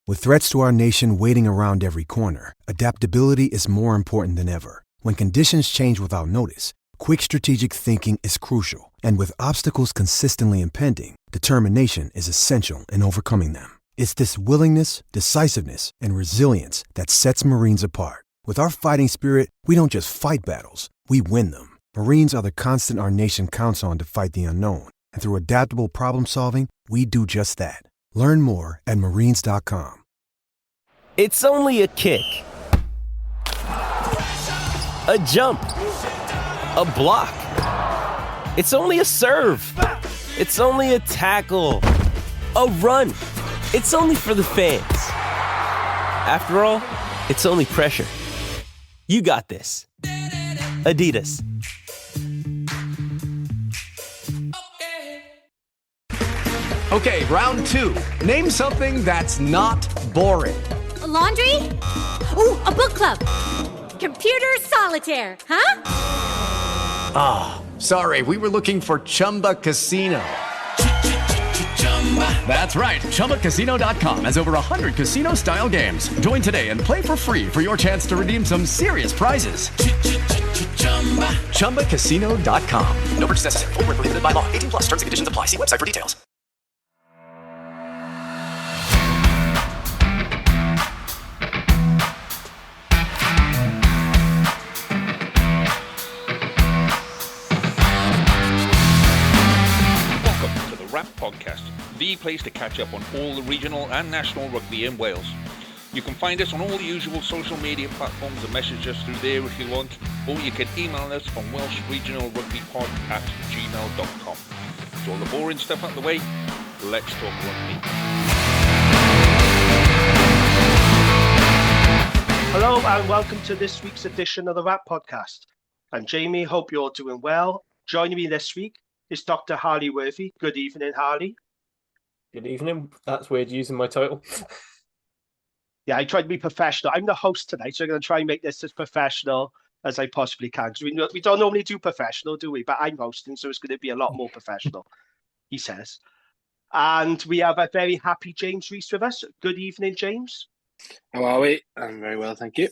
With threats to our nation waiting around every corner, adaptability is more important than ever. When conditions change without notice, quick strategic thinking is crucial. And with obstacles consistently impending, determination is essential in overcoming them. It's this willingness, decisiveness, and resilience that sets Marines apart. With our fighting spirit, we don't just fight battles, we win them. Marines are the constant our nation counts on to fight the unknown. And through adaptable problem solving, we do just that. Learn more at marines.com. It's only a kick, a jump, a block. It's only a serve. It's only a tackle, a run. It's only for the fans. After all, it's only pressure. You got this. Adidas. Okay, round two. Name something that's not boring. A laundry? Ooh, a book club. Computer solitaire, huh? Ah, sorry, we were looking for Chumba Casino. That's right, ChumbaCasino.com has over 100 casino-style games. Join today and play for free for your chance to redeem some serious prizes. ChumbaCasino.com. No purchase necessary. Void where prohibited by law. 18 plus. Terms and conditions apply. See website for details. Podcast, the place to catch up on all the regional and national rugby in Wales. You can find us on all the usual social media platforms and message us through there if you want, or you can email us on welshregionalrugbypod@gmail.com. So all the boring stuff out the way, let's talk rugby. Hello and welcome to this week's edition of the Wrap Podcast. I'm Jamie, hope you're doing well. Joining me this week is Dr. Harley Worthy. Good evening, Harley. Good evening. That's weird using my title. Yeah, I tried to be professional. I'm the host tonight, so I'm going to try and make this as professional as I possibly can. Because we don't normally do professional, do we? But I'm hosting, so it's going to be a lot more professional, he says. And we have a very happy James Rees with us. Good evening, James. How are we? I'm very well, thank you.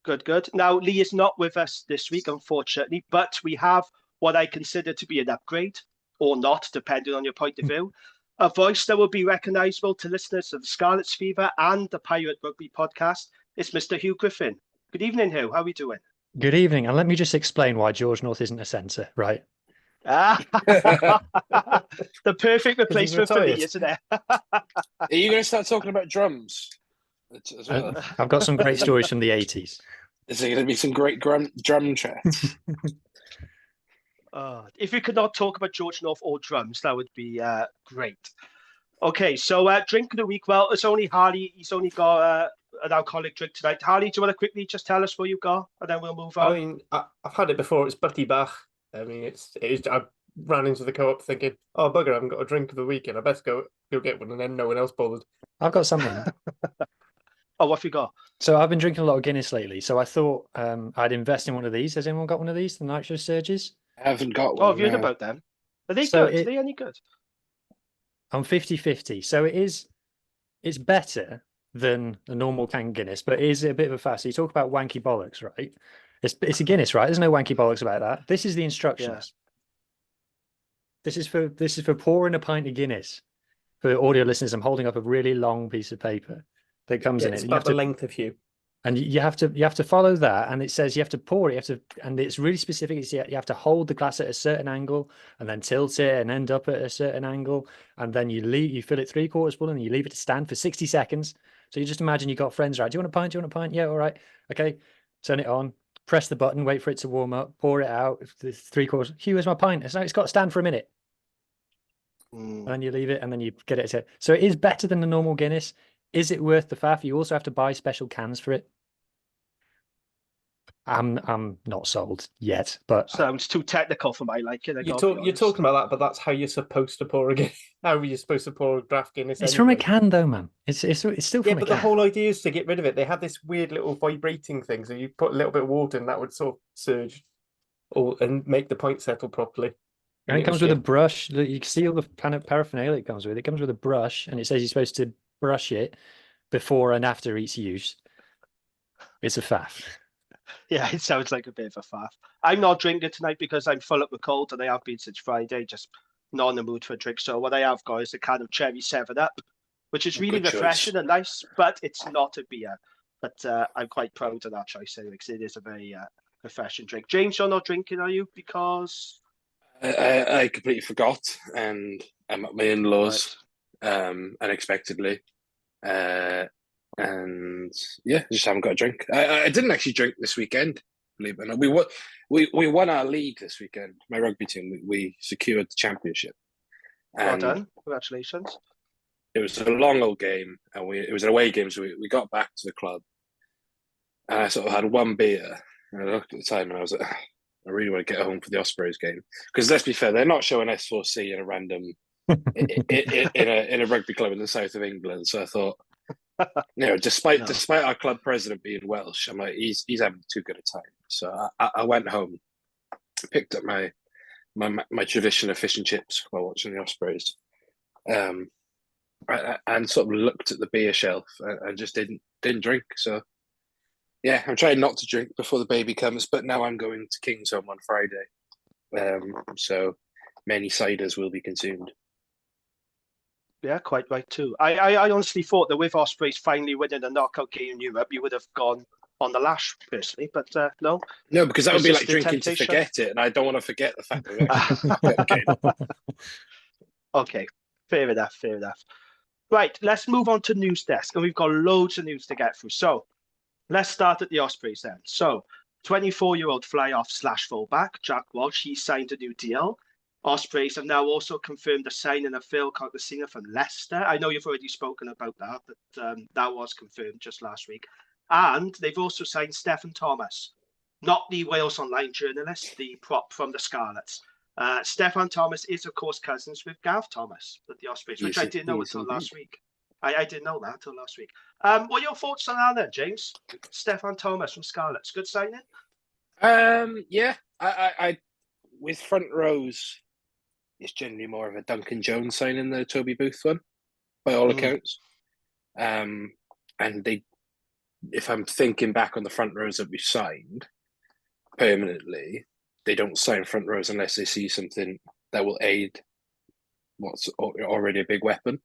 Good, good. Now, Lee is not with us this week, unfortunately, but we have what I consider to be an upgrade, or not, depending on your point of view. A voice that will be recognisable to listeners of the Scarlet's Fever and the Pirate Rugby podcast is Mr. Huw Griffin. Good evening, Huw. How are we doing? Good evening. And let me just explain why George North isn't a centre, right? The perfect replacement for me, isn't it? Are you going to start talking about drums? As well? I've got some great stories from the 80s. Is there going to be some great drum chat? If we could not talk about George North or drums, that would be great. Okay, so drink of the week. Well, it's only Harley. He's only got an alcoholic drink tonight. Harley, do you want to quickly just tell us what you got, and then we'll move on? I mean, I've had it before. It's Butty Bach. I mean, it is. I ran into the co-op thinking, "Oh bugger, I haven't got a drink of the week, and I best go get one." And then no one else bothered. I've got something. Oh, what have you got? So I've been drinking a lot of Guinness lately. So I thought I'd invest in one of these. Has anyone got one of these? The Nitro Surges? I haven't got one. Oh, have you heard about them? Are they good? Are they any good? I'm 50-50. So it's better than a normal canned Guinness, but it is a bit of a fast. So you talk about wanky bollocks, right? It's a Guinness, right? There's no wanky bollocks about that. This is the instructions. Yeah. This is for pouring a pint of Guinness. For audio listeners, I'm holding up a really long piece of paper that comes in it. It's about the length of Huw. And you have to follow that, and it says you have to pour it. And it's really specific. It's, you have to hold the glass at a certain angle, and then tilt it and end up at a certain angle, and then you fill it 3/4 full, and you leave it to stand for 60 seconds. So you just imagine you got friends, right? Do you want a pint? Do you want a pint? Yeah, all right, okay. Turn it on, press the button, wait for it to warm up, pour it out. 3/4. Huw, where's my pint? It's got to stand for a minute. And then you leave it, and then you get it. So it is better than the normal Guinness. Is it worth the faff? You also have to buy special cans for it. I'm not sold yet, but sounds too technical for my liking. You're talking about that, but that's how you're supposed to pour a Guinness. How you're supposed to pour a draft Guinness. It's from a can, though, man. It's still from a can. Yeah, but the whole idea is to get rid of it. They had this weird little vibrating thing, so you put a little bit of water, and that would sort of surge, and make the pint settle properly. And it comes with a brush. You can see all the kind of paraphernalia it comes with. It comes with a brush, and it says you're supposed to brush it before and after each use, it's a faff. Yeah, it sounds like a bit of a faff. I'm not drinking tonight because I'm full up with cold, and I have been since Friday, just not in the mood for a drink. So what I have got is a can of cherry 7-Up, which is really Good choice. refreshing and nice, but it's not a beer. But I'm quite proud of that choice anyway, because it is a very refreshing drink. James, you're not drinking, are you? Because I completely forgot, and I'm at my in-laws unexpectedly. And yeah, just haven't got a drink. I didn't actually drink this weekend, believe it or not. We won our league this weekend. My rugby team, we secured the championship. Well done. Congratulations. It was a long old game, and it was an away game, so we got back to the club. And I sort of had one beer, and I looked at the time, and I was like, I really want to get home for the Ospreys game. Because let's be fair, they're not showing S4C in a random in a rugby club in the south of England. So I thought, despite our club president being Welsh, I'm like, he's having too good a time. So I went home, picked up my traditional fish and chips while watching the Ospreys, and sort of looked at the beer shelf and just didn't drink. So yeah, I'm trying not to drink before the baby comes, but now I'm going to Kingsholm on Friday, so many ciders will be consumed. Yeah, quite right too. I honestly thought that with Ospreys finally winning a knockout game in Europe, you would have gone on the lash personally, but no. No, because that would be like drinking to forget it, and I don't want to forget the fact that we actually got the game. Okay, fair enough. Right, let's move on to news desk, and we've got loads of news to get through. So let's start at the Ospreys then. So 24-year-old fly-off / fullback Jack Walsh, he signed a new deal. Ospreys have now also confirmed the signing of Phil Cognacina from Leicester. I know you've already spoken about that, but that was confirmed just last week. And they've also signed Stefan Thomas, not the Wales Online journalist, the prop from the Scarlets. Stefan Thomas is, of course, cousins with Gav Thomas at the Ospreys, which I didn't know until last week. I didn't know that until last week. What are your thoughts on that then, James? Stefan Thomas from Scarlets, good signing? Yeah, I with front rows, it's generally more of a Duncan Jones signing than a Toby Booth one, by all accounts. And they, if I'm thinking back on the front rows that we've signed permanently, they don't sign front rows unless they see something that will aid what's already a big weapon.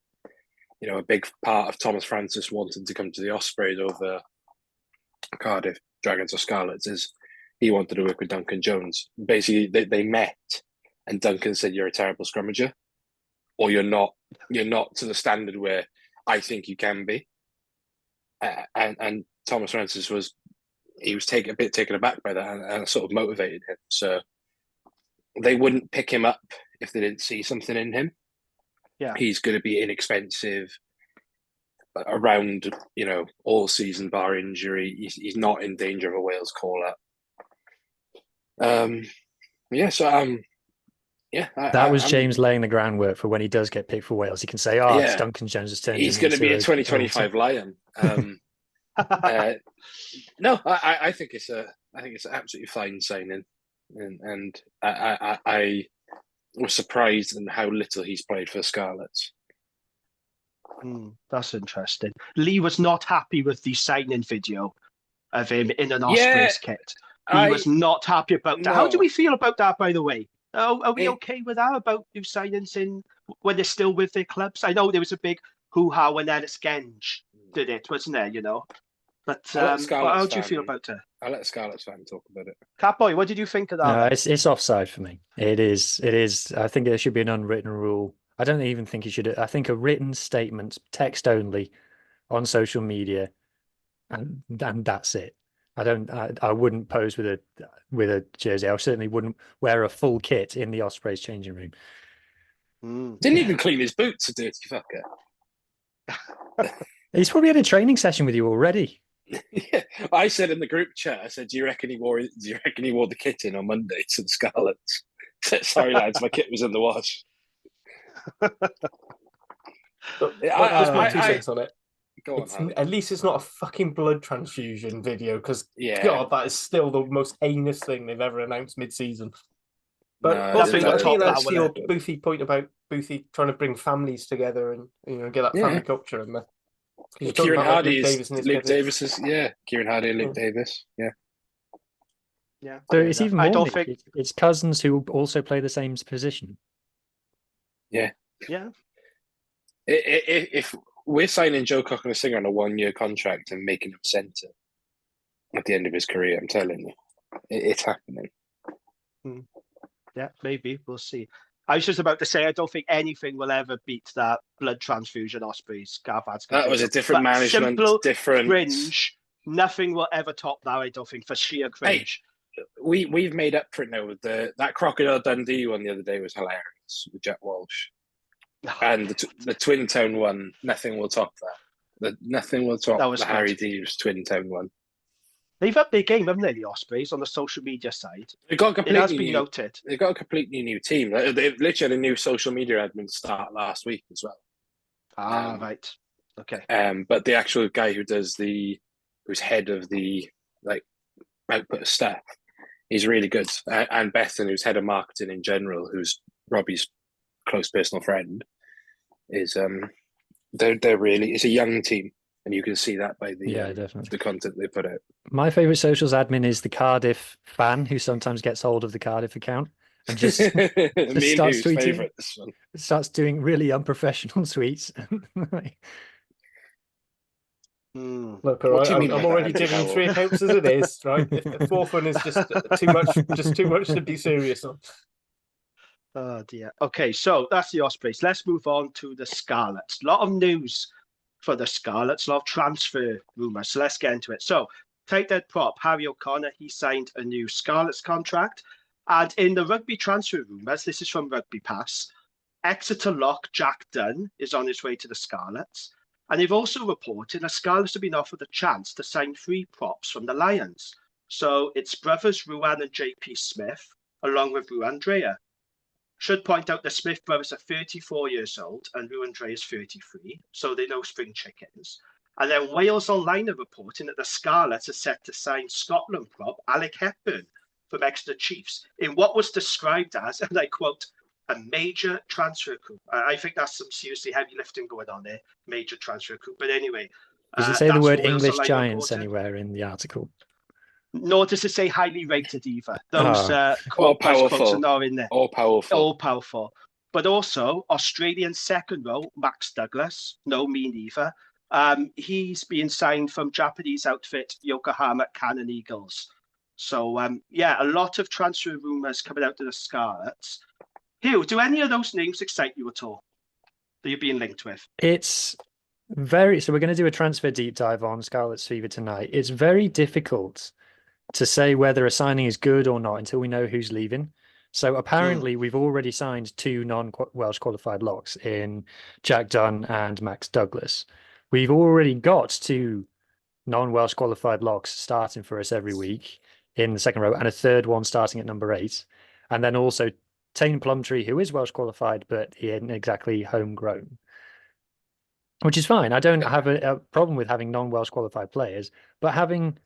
You know, a big part of Thomas Francis wanting to come to the Ospreys over Cardiff Dragons or Scarlets is he wanted to work with Duncan Jones. Basically, they met, and Duncan said, "You're a terrible scrummager, or you're not to the standard where I think you can be." And Thomas Francis was a bit taken aback by that, and sort of motivated him. So they wouldn't pick him up if they didn't see something in him. Yeah, he's going to be inexpensive around, all season bar injury. He's not in danger of a Wales call up. That was James laying the groundwork for when he does get picked for Wales. He can say, it's Duncan Jones' turn. He's going to be a 2025 Lion. No, I think it's an absolutely fine signing, and I was surprised in how little he's played for Scarlets. That's interesting. Lee was not happy with the signing video of him in an Ospreys kit. He was not happy about that. No. How do we feel about that, by the way? Are we okay with that, about new signings when they're still with their clubs? I know there was a big hoo-ha when Ellis Genge did it, wasn't there, But how do you feel about it? I'll let a Scarlets fan talk about it. CatBoy, what did you think of that? No, it's offside for me. It is. I think there should be an unwritten rule. I don't even think it should. I think a written statement, text only, on social media, and that's it. I wouldn't pose with a jersey. I certainly wouldn't wear a full kit in the Ospreys changing room. Didn't even clean his boots, a dirty fucker. He's probably had a training session with you already. Yeah, I said in the group chat, I said, "Do you reckon he wore the kit in on Monday to the Scarlets?" I said, "Sorry lads, my kit was in the wash." Just my 2 cents on it. Go on, at least it's not a fucking blood transfusion video, because God, that is still the most heinous thing they've ever announced mid-season. But your Boothie point about Boothie trying to bring families together and get that family culture in there. You're talking Kieran about, like, Hardy Luke is Davis and his Luke brothers. Davis is Kieran Hardy and Luke Davis. Yeah. Yeah. So fair it's enough. even I more don't niche. think. It's cousins who also play the same position. Yeah. Yeah. If we're signing Joe Cocker-Singer on a 1-year contract and making him centre at the end of his career, I'm telling you, it's happening. Yeah, maybe we'll see. I was just about to say I don't think anything will ever beat that blood transfusion Ospreys Gav Ad's That was a different management, simple, different cringe. Nothing will ever top that. I don't think for sheer cringe. We've made up for it now with that Crocodile Dundee one the other day was hilarious with Jack Walsh, and the Twin Town one. Nothing will top that. Nothing will top the Harry Deves Twin Town one. They've upped their game, haven't they? The Ospreys on the social media side. They got a it has completely been new, noted. They got a completely new team. They've literally had a new social media admin start last week as well. Right. Okay. But the actual guy who's head of the output of stuff, he's really good. And Bethan, who's head of marketing in general, who's Robbie's close personal friend, is they're really, it's a young team, and you can see that by the content they put out. My favourite socials admin is the Cardiff fan who sometimes gets hold of the Cardiff account and just starts tweeting. Starts doing really unprofessional tweets. Look, all right, I'm already giving 3 accounts as it is, right? If the 4th one is just too much to be serious on. Oh dear. Okay, so that's the Ospreys. Let's move on to the Scarlets. A lot of news for the Scarlets, a lot of transfer rumours. So let's get into it. So, tight head prop, Harry O'Connor, he signed a new Scarlets contract. And in the rugby transfer rumours, this is from Rugby Pass, Exeter lock Jack Dunn is on his way to the Scarlets. And they've also reported that Scarlets have been offered a chance to sign 3 props from the Lions. So it's brothers Ruan and JP Smith, along with Ruan Dreyer. Should point out the Smith brothers are 34 years old and Ruan Dreyer is 33, so they know spring chickens. And then Wales Online are reporting that the Scarlets are set to sign Scotland prop Alec Hepburn from Exeter Chiefs in what was described as, and I quote, a major transfer coup. I think that's some seriously heavy lifting going on there. Major transfer coup. But anyway. Does it say the word English Giants anywhere in the article? Nor does it say highly rated either. Those all powerful quotes are not in there. All powerful. All powerful. But also Australian second row, Max Douglas. No, me neither. He's being signed from Japanese outfit Yokohama Cannon Eagles. So, a lot of transfer rumours coming out to the Scarlets. Huw, do any of those names excite you at all that you're being linked with? It's very... So we're going to do a transfer deep dive on Scarlet's Fever tonight. It's very difficult to say whether a signing is good or not until we know who's leaving. So apparently we've already signed 2 non-Welsh qualified locks in Jack Dunn and Max Douglas. We've already got 2 non-Welsh qualified locks starting for us every week in the second row and a third one starting at number 8. And then also Tane Plumtree, who is Welsh qualified, but he isn't exactly homegrown, which is fine. I don't have a problem with having non-Welsh qualified players, but having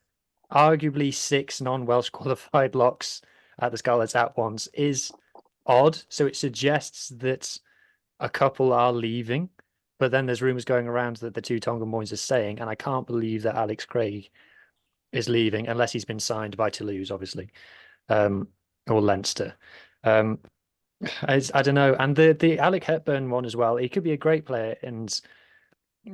arguably 6 non-Welsh qualified locks at the Scarlets at once is odd. So it suggests that a couple are leaving, but then there's rumours going around that the 2 Tongan boys are staying, and I can't believe that Alex Craig is leaving unless he's been signed by Toulouse, obviously, or Leinster. I don't know. And the Alec Hepburn one as well, he could be a great player and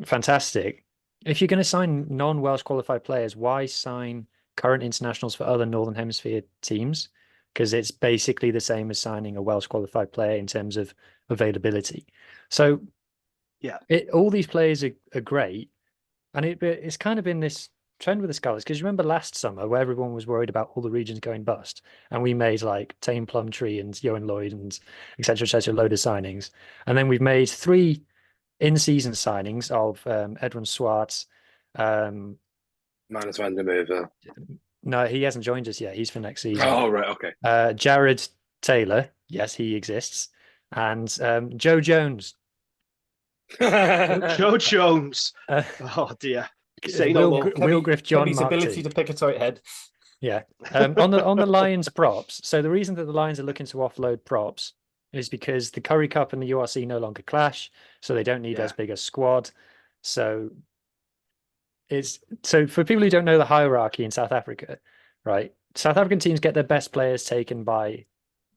fantastic. If you're going to sign non-Welsh qualified players, why sign current internationals for other Northern Hemisphere teams? Because it's basically the same as signing a Welsh qualified player in terms of availability. So all these players are great. And it's kind of been this trend with the Scarlets, because you remember last summer where everyone was worried about all the regions going bust, and we made like Tane Plumtree and Johan Lloyd and etc., load of signings, and then we've made 3 in-season signings of Edwin Swartz, Manus van der Merwe. No, he hasn't joined us yet. He's for next season. Oh, right, okay. Jared Taylor, yes, he exists, and Joe Jones. Joe Jones. Oh dear. Will Griff John his ability to pick a tight head. Yeah. On the Lions props. So the reason that the Lions are looking to offload props is because the Currie Cup and the URC no longer clash, so they don't need as big a squad. So it's so for people who don't know the hierarchy in South Africa, right? South African teams get their best players taken by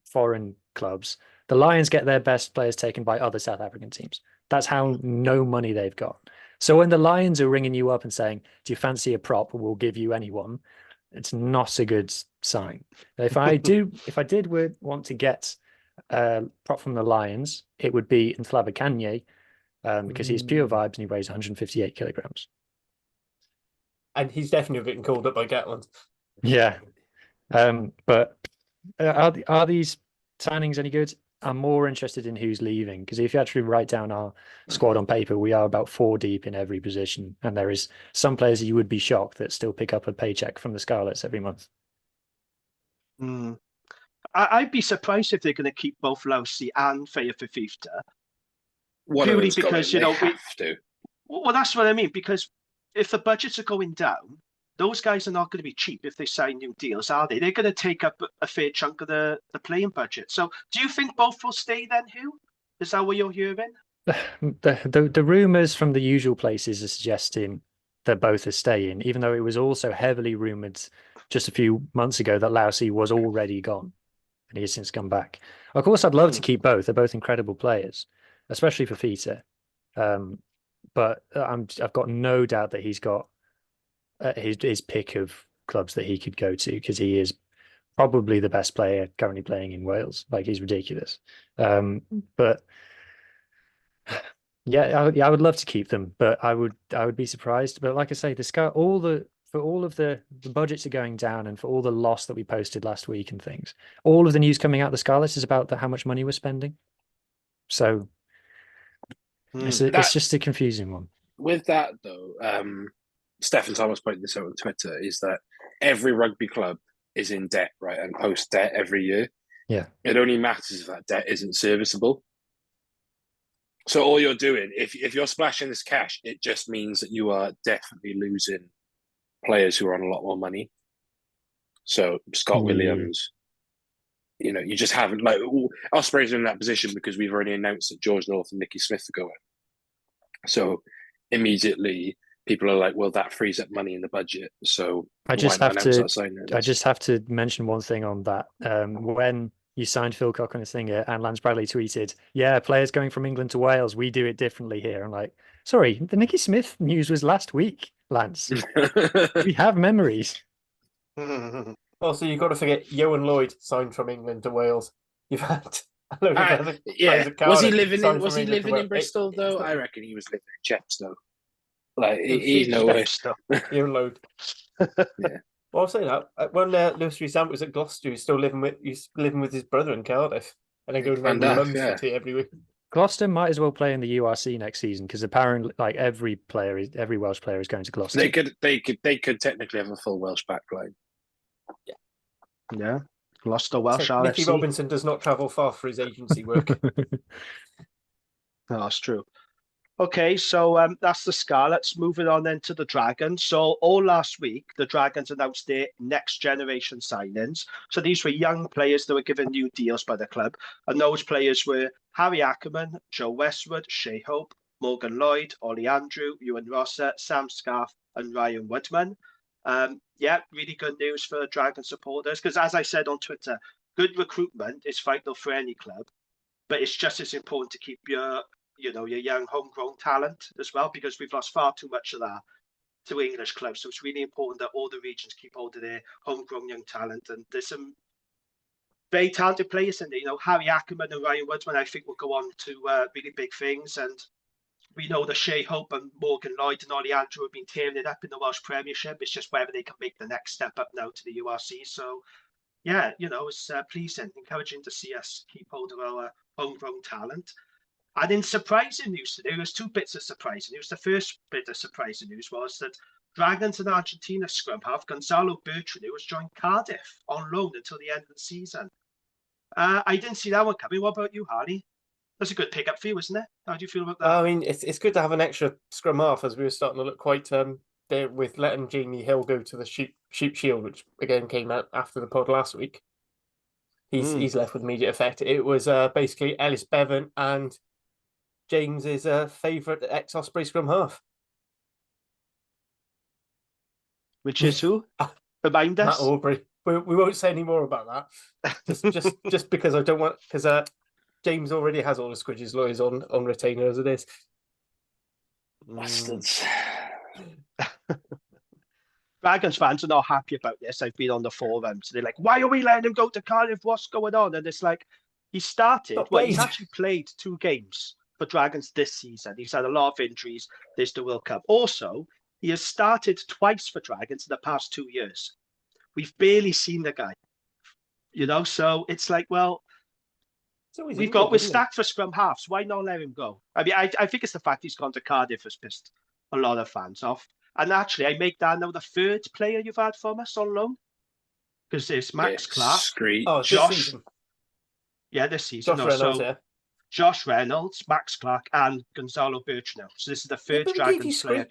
foreign clubs. The Lions get their best players taken by other South African teams. That's how no money they've got. So when the Lions are ringing you up and saying, "Do you fancy a prop? We'll give you anyone," it's not a good sign. If I did want to get a prop from the Lions, it would be Nhlaba Kanye, because he's pure vibes and he weighs 158 kilograms. And he's definitely getting called up by Gatland. Yeah. But are these signings any good? I'm more interested in who's leaving, because if you actually write down our squad on paper, we are about 4 deep in every position, and there is some players that you would be shocked that still pick up a paycheck from the Scarlets every month. I'd be surprised if they're going to keep both Lousy and Faya Fifita. Purely because have to. Well, that's what I mean. Because if the budgets are going down, those guys are not going to be cheap if they sign new deals, are they? They're going to take up a fair chunk of the playing budget. So do you think both will stay then, Huw? Is that what you're hearing? The rumours from the usual places are suggesting that both are staying, even though it was also heavily rumoured just a few months ago that Lousy was already gone and he has since come back. Of course, I'd love to keep both. They're both incredible players, especially for Fita. But I've got no doubt that he's got his pick of clubs that he could go to, because he is probably the best player currently playing in Wales. Like, he's ridiculous. But yeah, I would love to keep them, but I would be surprised. But like I say, for all of the budgets are going down, and for all the loss that we posted last week and things, all of the news coming out of the Scarlets is about how much money we're spending. So it's just a confusing one. With that though, Stefan Thomas pointed this out on Twitter, is that every rugby club is in debt, right, and post debt every year. Yeah. It only matters if that debt isn't serviceable. So all you're doing, if you're splashing this cash, it just means that you are definitely losing players who are on a lot more money. So Scott Williams, you just haven't, like, Ospreys are in that position because we've already announced that George North and Nicky Smith are going. So immediately people are like, well, that frees up money in the budget. So I just have to mention one thing on that. When you signed Phil Cock on a singer and Lance Bradley tweeted, "Yeah, players going from England to Wales, we do it differently here." I'm like, sorry, the Nicky Smith news was last week, Lance. We have memories. Also, you've got to forget Yohan Lloyd signed from England to Wales. You've had Was he living in Bristol though? I reckon he was living in Chepstow. Like, he's no way. Yohan Lloyd. Yeah. Well, I'll say that when Lewis Rees-Zamp was at Gloucester, he's living with his brother in Cardiff, and then going around with mum's for tea every week. Gloucester might as well play in the URC next season, because apparently, like, every Welsh player is going to Gloucester. They could technically have a full Welsh backline. Yeah. Gloucester Welsh RFC. Nicky Robinson does not travel far for his agency work. No, that's true. Okay, so that's the Scarlets. Moving on then to the Dragons. So all last week, the Dragons announced their next generation signings. So these were young players that were given new deals by the club. And those players were Harry Ackerman, Joe Westwood, Shea Hope, Morgan Lloyd, Ollie Andrew, Ewan Rosser, Sam Scarf, and Ryan Woodman. Really good news for Dragon supporters, because as I said on Twitter, good recruitment is vital for any club, but it's just as important to keep your young homegrown talent as well, because we've lost far too much of that to English clubs. So it's really important that all the regions keep hold of their homegrown young talent. And there's some very talented players in there. Harry Ackerman and Ryan Woodman, I think, will go on to really big things. And we know that Shea Hope and Morgan Lloyd and Ollie Andrew have been tearing it up in the Welsh Premiership. It's just whether they can make the next step up now to the URC. So, yeah, it's pleasing, encouraging to see us keep hold of our homegrown talent. And in surprising news today, there's 2 bits of surprising news. The first bit of surprising news was that Dragons and Argentina scrum half Gonzalo Bertrand, who has joined Cardiff on loan until the end of the season. I didn't see that one coming. What about you, Harley? That's a good pickup for you, isn't it? How do you feel about that? I mean, it's good to have an extra scrum half, as we were starting to look quite there with letting Jamie Hill go to the Sheep Shield, which again came out after the pod last week. He's left with immediate effect. It was basically Ellis Bevan and James's favourite ex-Osprey scrum half. which is who? Remind Matt us. Aubrey. We won't say any more about that. Just because I don't want, because James already has all the Squidgy's lawyers on retainer as it is. Bastards. Dragons fans are not happy about this. I've been on the forums. They're like, why are we letting him go to Cardiff? What's going on? And it's like, he started, he's actually played 2 games for Dragons this season. He's had a lot of injuries. There's the World Cup. Also, he has started twice for Dragons in the past 2 years. We've barely seen the guy, so it's like, well, we're stacked for scrum halves. Why not let him go? I mean, I think it's the fact he's gone to Cardiff has pissed a lot of fans off. And actually, I make that now the 3rd player you've had from us on loan. Because there's Max Clark. Josh. This season. Yeah, this season. Josh Reynolds, Josh Reynolds, Max Clark, and Gonzalo Birchnow. So this is the 3rd Dragons player.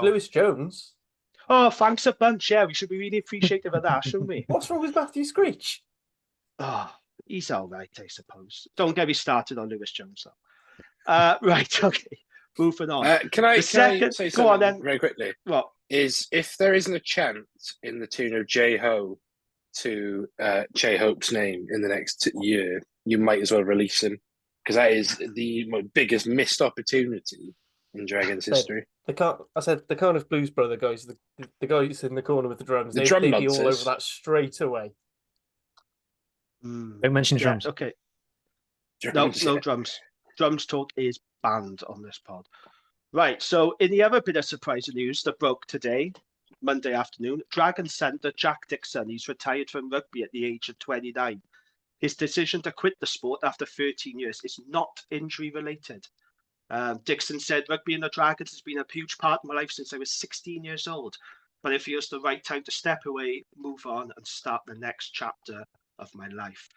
Lewis Jones. Oh, thanks a bunch. Yeah, we should be really appreciative of that, shouldn't we? What's wrong with Matthew Screech? Oh, he's all right, I suppose. Don't get me started on Lewis Jones, though. Right, okay. Moving on. Can I say something very quickly? What? Is if there isn't a chant in the tune of J-Ho to J-Hope's name in the next year, you might as well release him. Because that is the biggest missed opportunity in Dragons history. The Cardiff Blues brother guys, the guys in the corner with the drums, they'd be all over that straight away. Don't mention drums. Okay. No drums. Drums talk is banned on this pod. Right, so in the other bit of surprising news that broke today, Monday afternoon, Dragons centre Jack Dixon, he's retired from rugby at the age of 29. His decision to quit the sport after 13 years is not injury related. Dixon said, rugby in the Dragons has been a huge part of my life since I was 16 years old, but it feels the right time to step away, move on, and start the next chapter of my life.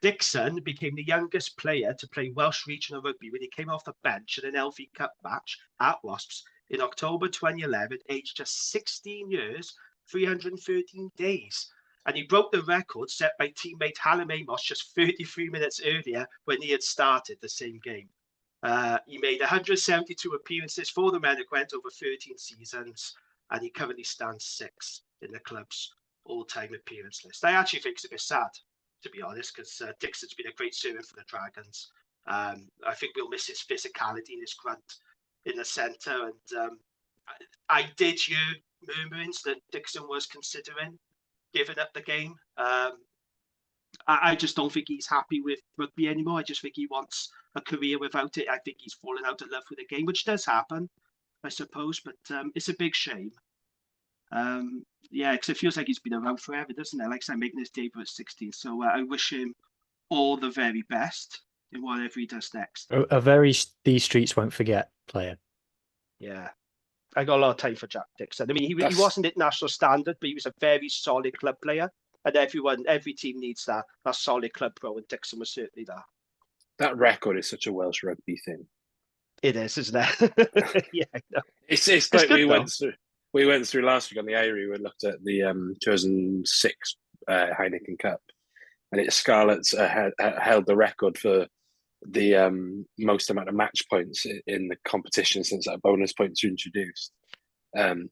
Dixon became the youngest player to play Welsh regional rugby when he came off the bench in an LV Cup match at Wasps in October 2011, aged just 16 years, 313 days. And he broke the record set by teammate Hallam Amos just 33 minutes earlier when he had started the same game. He made 172 appearances for the men went over 13 seasons, and he currently stands 6th in the club's all-time appearance list. I actually think it's a bit sad, to be honest, because Dixon's been a great servant for the Dragons. I think we'll miss his physicality and his grunt in the centre. And I did hear murmurings that Dixon was considering giving up the game. I just don't think he's happy with rugby anymore. I just think he wants a career without it. I think he's fallen out of love with the game, which does happen, I suppose, but it's a big shame. Because it feels like he's been around forever, doesn't it? Like I said, making his debut at 16. So I wish him all the very best in whatever he does next. A very these streets won't forget player. Yeah. I got a lot of time for Jack Dixon. I mean, he wasn't at national standard, but he was a very solid club player. And every team needs that solid club pro, and Dixon was certainly that. That record is such a Welsh rugby thing. It is, isn't it? Yeah, I know. It's like we went through last week on the Eyrie. We looked at the 2006 Heineken Cup, and it's Scarlets held the record for the most amount of match points in the competition since that bonus points were introduced,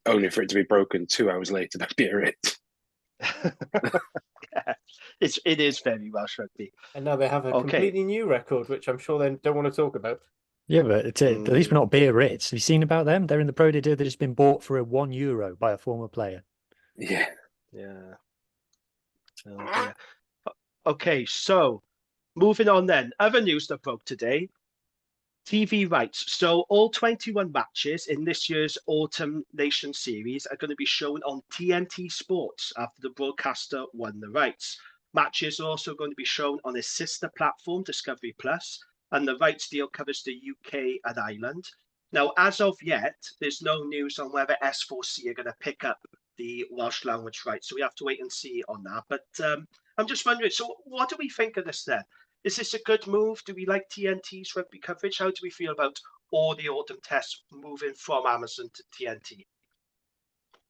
only for it to be broken 2 hours later by Beerwright. Yeah, it is very Welsh rugby. And now they have a completely new record, which I'm sure they don't want to talk about. Yeah, but at least we're not beer Ritz. Have you seen about them? They're in the Pro D2. They've just been bought for €1 by a former player. Yeah. Oh, dear. Okay, so moving on then. Other news that broke today. TV rights. So all 21 matches in this year's Autumn Nation Series are going to be shown on TNT Sports after the broadcaster won the rights. Matches are also going to be shown on his sister platform, Discovery Plus, and the rights deal covers the UK and Ireland. Now, as of yet, there's no news on whether S4C are going to pick up the Welsh language rights, so we have to wait and see on that. But I'm just wondering, so what do we think of this then? Is this a good move? Do we like TNT's rugby coverage? How do we feel about all the autumn tests moving from Amazon to TNT?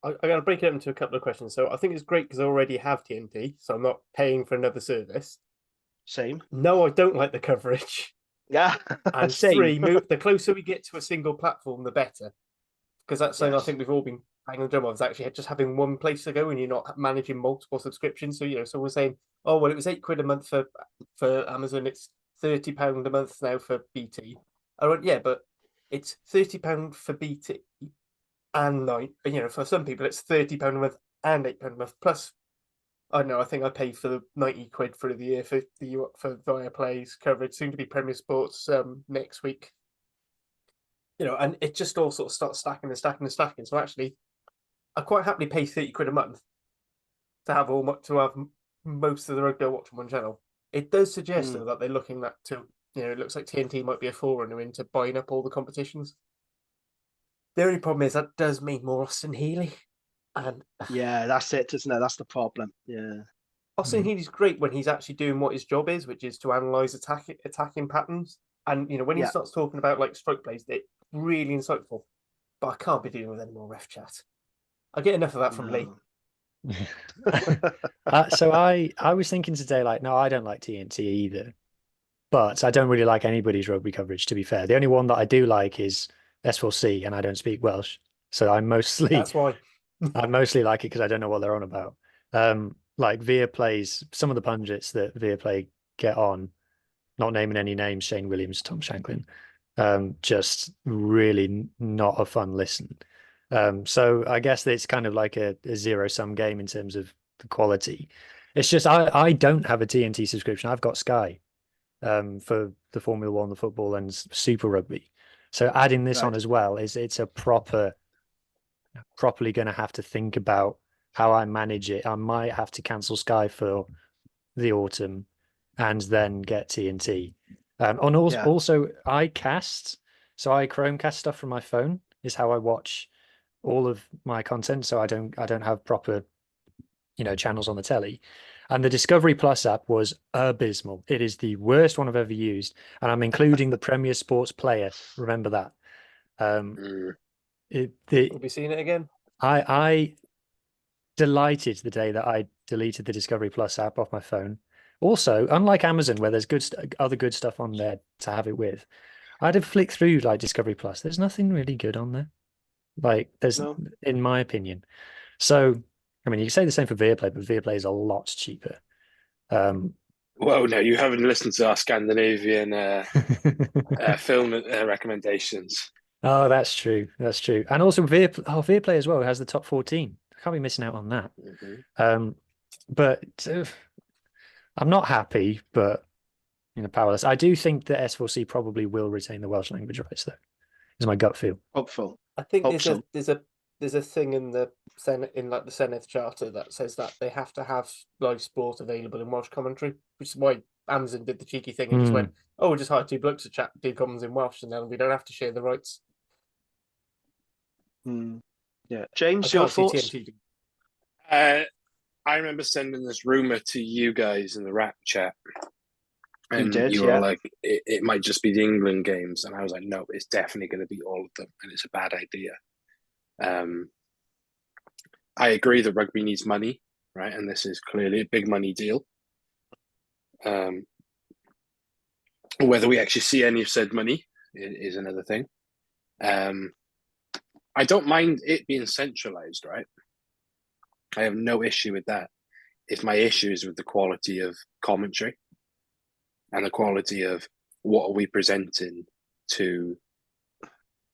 I'm going to break it up into a couple of questions. So I think it's great because I already have TNT, so I'm not paying for another service. Same. No, I don't like the coverage. Yeah. And Same. 3, the closer we get to a single platform, the better. Because that's something I think we've all been bang the drum of is actually just having one place to go and you're not managing multiple subscriptions. So so we're saying, oh well, it was £8 a month for Amazon, it's £30 a month now for BT. I went, yeah, but it's £30 for BT and for some people it's £30 a month and £8 a month plus. I don't know. I think I paid for the £90 for the year for Viaplay's coverage. Soon to be Premier Sports next week. And it just all sort of starts stacking and stacking and stacking. So actually, I quite happily pay £30 a month to have most of the rugby I watch on one channel. It does suggest though that they're looking at it looks like TNT might be a forerunner into buying up all the competitions. The only problem is that does mean more Austin Healey. And yeah, that's it, isn't it? That's the problem. Yeah. Austin Healey's great when he's actually doing what his job is, which is to analyse attacking patterns. And when he starts talking about like stroke plays, it's really insightful. But I can't be dealing with any more ref chat. I get enough of that from Lee. So I was thinking today, like, no, I don't like TNT either. But I don't really like anybody's rugby coverage, to be fair. The only one that I do like is S4C, and I don't speak Welsh. So that's why. I mostly like it because I don't know what they're on about. Like Viaplay's, some of the pundits that Viaplay get on, not naming any names, Shane Williams, Tom Shanklin, just really not a fun listen. So I guess that it's kind of like a zero-sum game in terms of the quality. It's just I don't have a TNT subscription. I've got Sky for the Formula One, the football, and Super Rugby. So adding this on as well it's a properly going to have to think about how I manage it. I might have to cancel Sky for the autumn and then get TNT. And also iCast, so I Chromecast stuff from my phone is how I watch all of my content. So I don't have proper channels on the telly. And the Discovery Plus app was abysmal. It is the worst one I've ever used, and I'm including the Premier Sports Player. Remember that. We'll be seeing it again. I delighted the day that I deleted the Discovery Plus app off my phone. Also, unlike Amazon, where there's other good stuff on there to have it with, I had to flick through like Discovery Plus. There's nothing really good on there. Like in my opinion. So, I mean, you can say the same for Viaplay, but Viaplay is a lot cheaper. Well, no, you haven't listened to our Scandinavian film recommendations. Oh, that's true. That's true. And also Viaplay as well has the top 14. I can't be missing out on that. But I'm not happy, but powerless. I do think that S4C probably will retain the Welsh language rights, though. Is my gut feel. Hopeful. I think there's a thing in the Senate, in like the Senedd Charter, that says that they have to have live sport available in Welsh commentary, which is why Amazon did the cheeky thing and just went, "Oh, we'll just hire two blokes to do comments in Welsh, and then we don't have to share the rights." Yeah, James, your thoughts? I remember sending this rumor to you guys in the rap chat, and you were like, "It might just be the England games," and I was like, "No, it's definitely going to be all of them, and it's a bad idea." I agree that rugby needs money, right? And this is clearly a big money deal. Whether we actually see any of said money is another thing. I don't mind it being centralized, right? I have no issue with that. If my issue is with the quality of commentary and the quality of what are we presenting to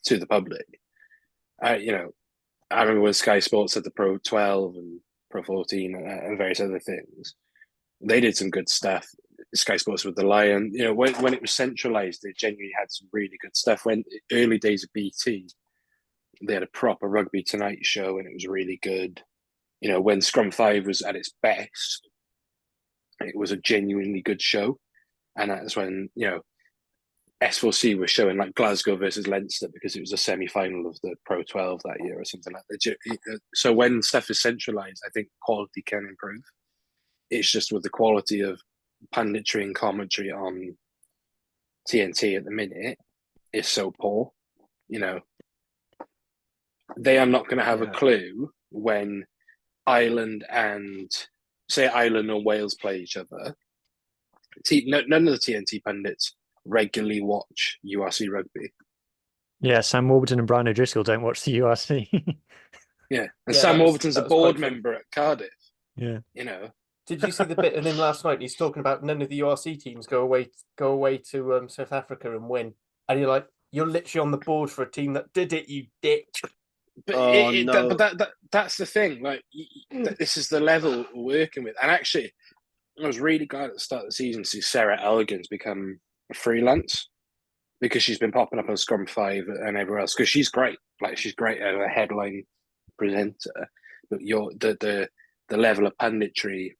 the public. I remember when Sky Sports had the Pro 12 and Pro 14 and various other things. They did some good stuff. Sky Sports with the Lion, when it was centralized, they genuinely had some really good stuff. When early days of BT, they had a proper Rugby Tonight show and it was really good. When Scrum 5 was at its best, it was a genuinely good show. And that's when, S4C was showing like Glasgow versus Leinster because it was a semi-final of the Pro 12 that year or something like that. So when stuff is centralized, I think quality can improve. It's just with the quality of punditry and commentary on TNT at the minute is so poor. They are not going to have a clue when Ireland and Wales play each other. None of the TNT pundits regularly watch URC rugby. Yeah, Sam Warburton and Brian O'Driscoll don't watch the URC. Yeah, and Yeah, Sam that was- Warburton's that a was board quite fun. member at Cardiff. Yeah. You know, Did you see the bit in him last night? He's talking about none of the URC teams go away to South Africa and win, and you're literally on the board for a team that did it, you dick. but Oh, no. that's the thing. Like, this is the level we're working with. And actually, I was really glad at the start of the season to see Sarah Elgin's become a freelance, because she's been popping up on Scrum 5 and everywhere else. Because she's great. Like, she's great as a headline presenter, but the level of punditry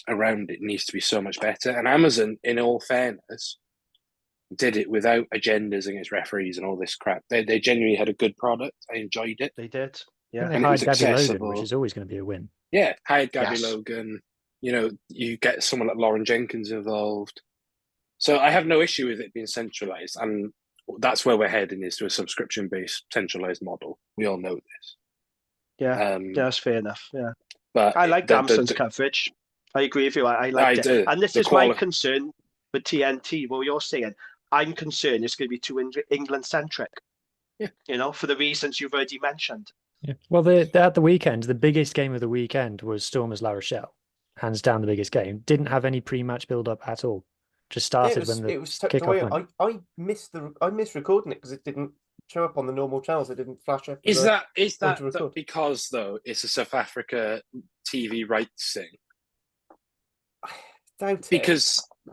around it needs to be so much better. And Amazon, in all fairness, did it without agendas against referees and all this crap. They genuinely had a good product. I enjoyed it. They did. I Yeah. think they And it hired was Gabby Logan, accessible. which is always going to be a win. Yeah, hired Gabby Yes. Logan. You know, you get someone like Lauren Jenkins involved. So I have no issue with it being centralised. And that's where we're heading, is to a subscription-based centralised model. We all know this. Yeah. That's fair enough. Yeah. But I like the- Amazon's coverage. I agree with you. I I liked it. do. And this The is my quali- concern with TNT. What you're saying, I'm concerned it's going to be too England centric. Yeah. You know, for the reasons you've already mentioned. Yeah. Well, at the weekend, the biggest game of the weekend was Stormers La Rochelle. Hands down the biggest game. Didn't have any pre-match build-up at all. Just started when the tucked kickoff away. went. I missed recording it because it didn't show up on the normal channels. It didn't flash up. Is that to record. because, though, it's a South Africa TV rights thing? Doubt it.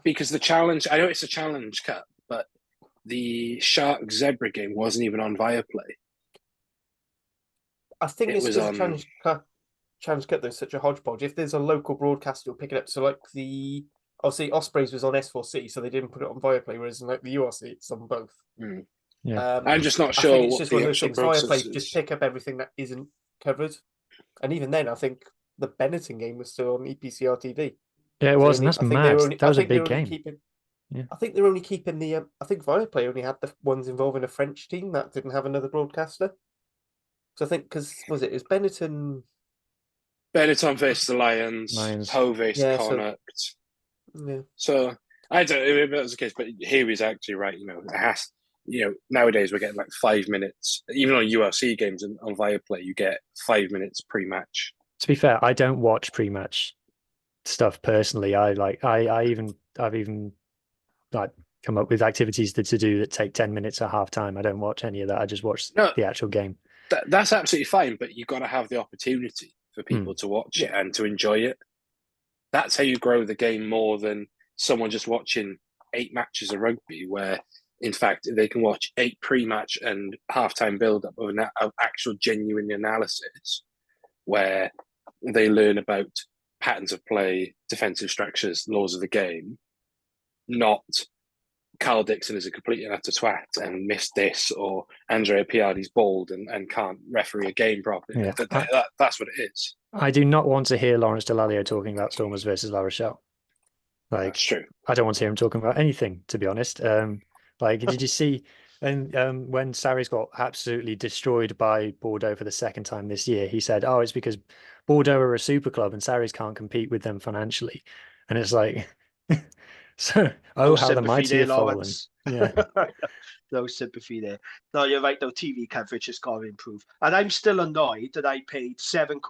Because the challenge, I know it's a Challenge Cup, but the Shark Zebra game wasn't even on Viaplay. I think it it's was because on- Challenge Cup, there's such a hodgepodge. If there's a local broadcaster, you'll pick it up. So like obviously Ospreys was on S4C, so they didn't put it on Viaplay, whereas in like the URC, it's on both. Yeah. I'm just not I sure think it's what just the one of those actual things. process Viaplay is. just pick up everything that isn't covered, and even then, I think the Benetton game was still on EPCR TV. Yeah, it So was, only- and that's I think they mad. were only- That I was a think they're big only game. keeping- Yeah. I think they're only keeping the. I think Viaplay only had the ones involving a French team that didn't have another broadcaster. So I think because it was Benetton. Benetton versus the Lions, Lions. Ho versus Yeah, so- Connacht. Yeah. So I don't know if that was the case, but here he's actually right. You know, it has. You know, nowadays we're getting like 5 minutes, even on URC games and on Viaplay, you get 5 minutes pre-match. To be fair, I don't watch pre-match stuff personally. I've even like come up with activities to do that take 10 minutes at half time. I don't watch any of that. I just watch No. the actual game. That's absolutely fine, but you've got to have the opportunity for people to watch it and to enjoy it. That's how you grow the game more than someone just watching 8 matches of rugby, where in fact they can watch 8 pre-match and half-time build-up of actual genuine analysis, where they learn about patterns of play, defensive structures, laws of the game, not Carl Dixon is a complete and utter twat and missed this, or Andrea Piardi's bald and can't referee a game properly. Yeah. That's what it is. I do not want to hear Lawrence Delalio talking about Stormers versus La Rochelle. Like, That's true. I don't want to hear him talking about anything, to be honest. Did you see when Sarri's got absolutely destroyed by Bordeaux for the second time this year? He said, "Oh, it's because Bordeaux are a super club and Sarri's can't compete with them financially." And it's like, so No how the sympathy mighty there, have fallen. Lawrence. Yeah, No sympathy there. No, you're right though, TV coverage has got to improve. And I'm still annoyed that I paid £7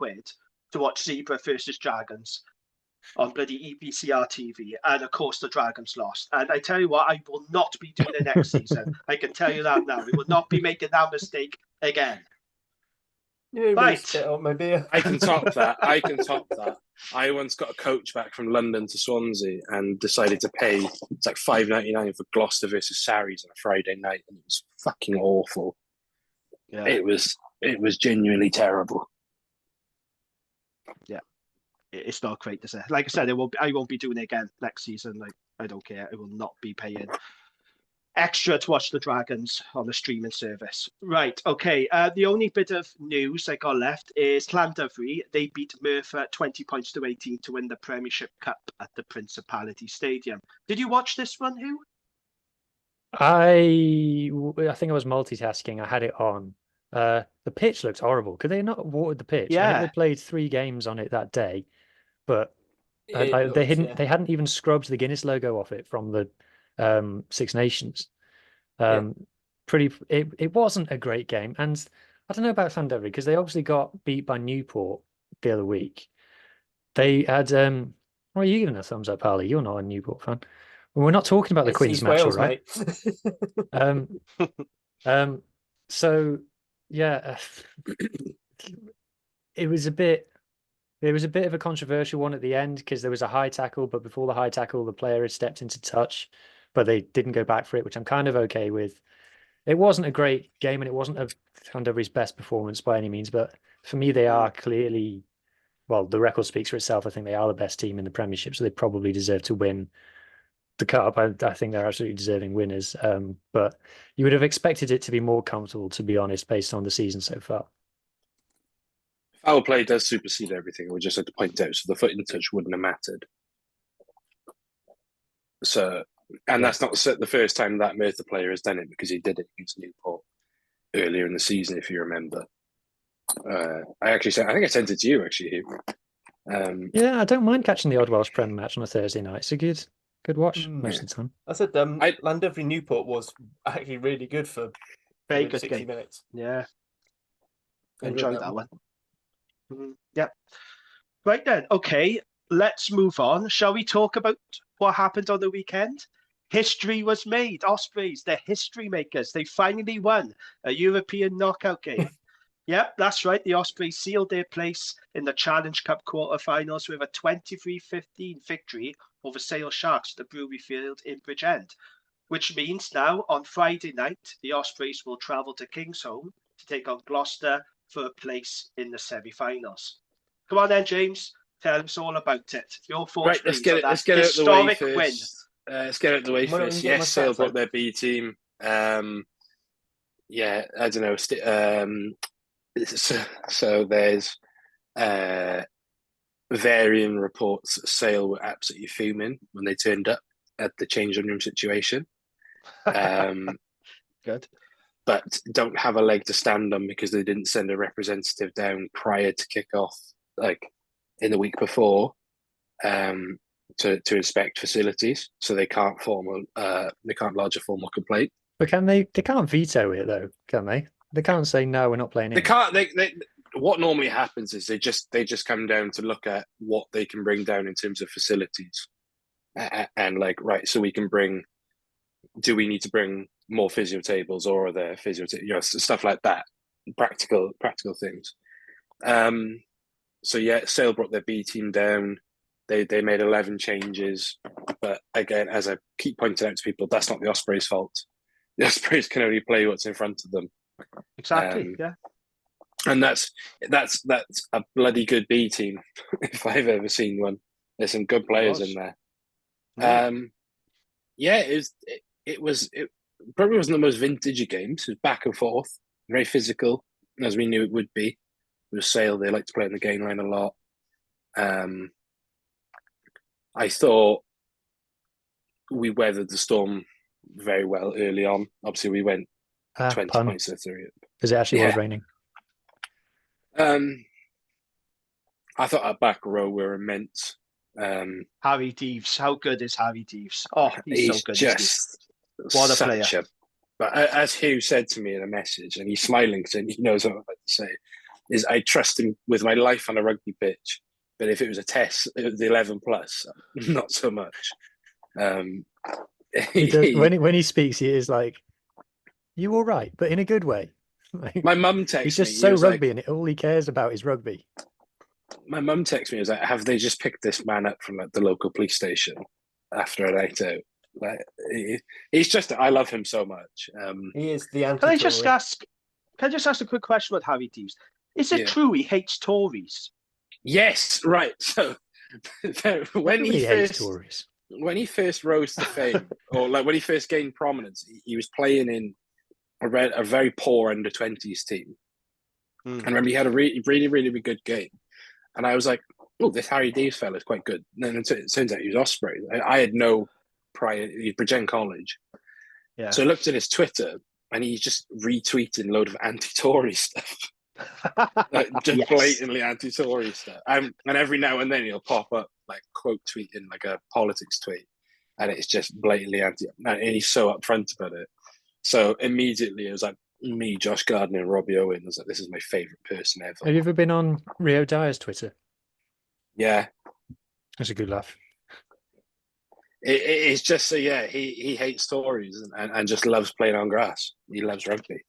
to watch Zebra versus Dragons on bloody EPCR TV, and of course the Dragons lost. And I tell you what, I will not be doing it next season. I can tell you that now. We will not be making that mistake again. You Right. spit out my beer. I can top that. I once got a coach back from London to Swansea and decided to pay, it's like $5.99 for Gloucester versus Sarries on a Friday night, and it was fucking awful. Yeah. It was genuinely terrible. It's not great, is it? Like I said, I won't be doing it again next season. Like, I don't care. I will not be paying extra to watch the Dragons on the streaming service. Right, okay. The only bit of news I got left is Llandovery. They beat Merthyr 20 points to 18 to win the Premiership Cup at the Principality Stadium. Did you watch this one, Huw? I think I was multitasking. I had it on. The pitch looks horrible. Could they not have watered the pitch? I Yeah. know they played 3 games on it that day, but It they looks, yeah. hadn't even scrubbed the Guinness logo off it from the Six Nations. Yeah. It wasn't a great game, and I don't know about Llandovery because they obviously got beat by Newport the other week. They had well, are you giving a thumbs up, Harley? You're not a Newport fan. Well, we're not talking about the It's Queen's East match, all Wales, right? mate. So yeah, it was a bit. There was a bit of a controversial one at the end because there was a high tackle, but before the high tackle, the player had stepped into touch, but they didn't go back for it, which I'm kind of okay with. It wasn't a great game, and it wasn't a Llandovery's best performance by any means, but for me, they are clearly, well, the record speaks for itself. I think they are the best team in the Premiership, so they probably deserve to win the cup. I think they're absolutely deserving winners. But you would have expected it to be more comfortable, to be honest, based on the season so far. Foul play does supersede everything. We just had to point out, so the foot in touch wouldn't have mattered. So, and that's not the first time that Merthyr player has done it, because he did it against Newport earlier in the season, if you remember. I think I sent it to you, actually, Huw. Yeah, I don't mind catching the odd Welsh Prem match on a Thursday night. It's a good watch most of the time. I said Llandovery Newport was actually really good for very good 60 game. minutes. Yeah. Enjoyed that one. Yep. Right then. Okay, let's move on. Shall we talk about what happened on the weekend? History was made. Ospreys, they're history makers. They finally won a European knockout game. Yep, that's right. The Ospreys sealed their place in the Challenge Cup quarterfinals with a 23-15 victory over Sale Sharks at the Brewery Field in Bridgend, which means now on Friday night, the Ospreys will travel to Kingsholm to take on Gloucester for a place in the semi-finals. Come on then, James. Tell us all about it. Your thoughts, Right, let's get it out the way first. Let's get it out the way first. Yes, Sale brought their B team. Yeah, I don't know. So there's varying reports that Sale were absolutely fuming when they turned up at the changing room situation. Good. But don't have a leg to stand on because they didn't send a representative down prior to kick-off, like in the week before, to inspect facilities. So they can't lodge a formal complaint. But can they? They can't veto it though, can they? They can't say no, we're not playing it. They can't. They what normally happens is they just come down to look at what they can bring down in terms of facilities, and like, right, so we can bring. Do we need to bring more physio tables, or are there physio stuff like that, practical things. So yeah, Sale brought their B team down. They made 11 changes, but again, as I keep pointing out to people, that's not the Ospreys' fault. The Ospreys can only play what's in front of them. Exactly. Yeah. And that's a bloody good B team if I've ever seen one. There's some good players in there. Yeah, it probably wasn't the most vintage of games. It was back and forth, very physical, as we knew it would be. It was Sale, they like to play in the game line a lot. I thought we weathered the storm very well early on. Obviously, we went 20 points through it. Because it actually was raining. I thought our back row were immense. Harry Deves, how good is Harry Deves? Oh, he's so good. Just what a player. But as Huw said to me in a message, and he's smiling because he knows what I'm about to say, is I trust him with my life on a rugby pitch. But if it was a test, it was the 11 plus, not so much. He does, when he speaks, he is like, "You all right?" But in a good way. Like, my mum texted me. He's just so rugby, and all he cares about is rugby. My mum texted me, was like, "Have they just picked this man up from like the local police station after a night out?" Like, he's just, I love him so much. He is the anti. Can I just ask a quick question about Harry Deves? Is it true he hates Tories? Yes, right. So when he first rose to fame, or like when he first gained prominence, he was playing in a very poor under-20s team. And I remember he had a really, really, really good game. And I was like, oh, this Harry Deves fella is quite good. And then it turns out he was Ospreys. I had no prior, he's Bridgend College. Yeah. So I looked at his Twitter and he's just retweeting a load of anti-Tory stuff. Like, just blatantly anti-Tory stuff. And every now and then he'll pop up like quote tweeting like a politics tweet. And it's just blatantly anti, and he's so upfront about it. So immediately it was like, me, Josh Gardner, and Robbie Owen. I was like, this is my favourite person ever. Have you ever been on Rio Dyer's Twitter? Yeah. That's a good laugh. It's just so, yeah, he hates Tories and just loves playing on grass. He loves rugby.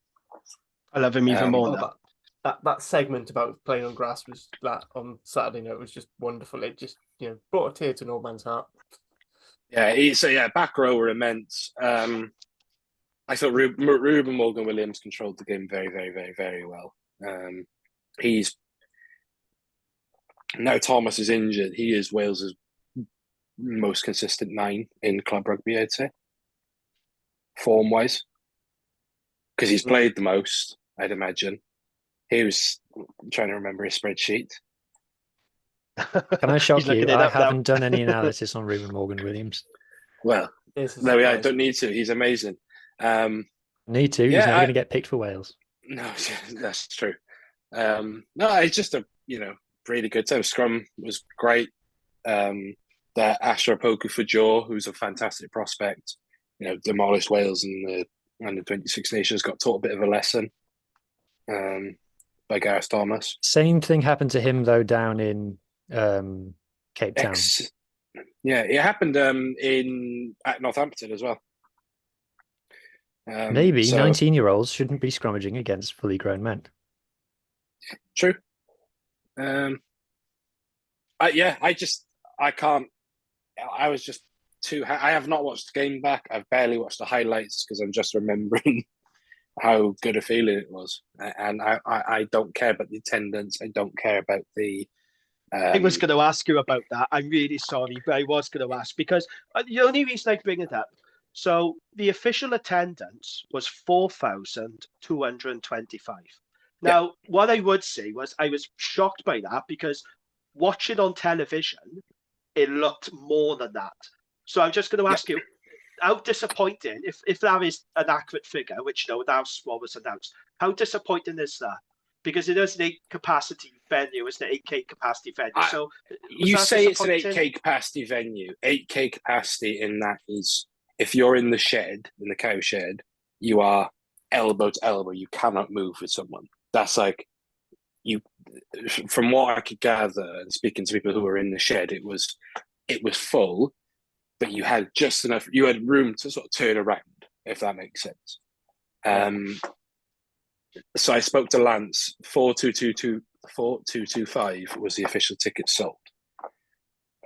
I love him even more now. That segment about playing on grass was that on Saturday night was just wonderful. It just brought a tear to an old man's heart. Yeah, back row were immense. I thought Ruben Morgan Williams controlled the game very, very, very, very well. He's now Thomas is injured. He is Wales's most consistent 9 in club rugby, I'd say, form wise, because he's played the most. I'd imagine. He was trying to remember his spreadsheet. Can I shock you? I haven't done any analysis on Ruben Morgan Williams. Well, no, I don't need to. He's amazing. Need to. He's never going to get picked for Wales. No, that's true. No, it's just a really good time. Scrum was great. That Asher Opoku for Jaw, who's a fantastic prospect, demolished Wales in the under 26 Nations, got taught a bit of a lesson by Gareth Thomas. Same thing happened to him though down in Cape Town. It happened at Northampton as well. Maybe 19-year-olds shouldn't be scrummaging against fully grown men. True. I can't. I was just I have not watched the game back. I've barely watched the highlights because I'm just remembering how good a feeling it was. And I don't care about the attendance. I don't care about the... I was going to ask you about that. I'm really sorry, but I was going to ask because the only reason I bring it up, so the official attendance was 4,225. Now, what I would say was I was shocked by that because watching on television, it looked more than that. So I'm just going to ask you, how disappointing, if that is an accurate figure, which that's what was announced, how disappointing is that? Because it is an 8-capacity venue, isn't it? 8K capacity venue. So you say it's an 8K capacity venue. 8K capacity in that is, if you're in the shed, in the cow shed, you are elbow to elbow. You cannot move with someone. That's like, from what I could gather, and speaking to people who were in the shed, it was full, but you had just enough. You had room to sort of turn around, if that makes sense. So I spoke to Lance. 4,225 was the official ticket sold.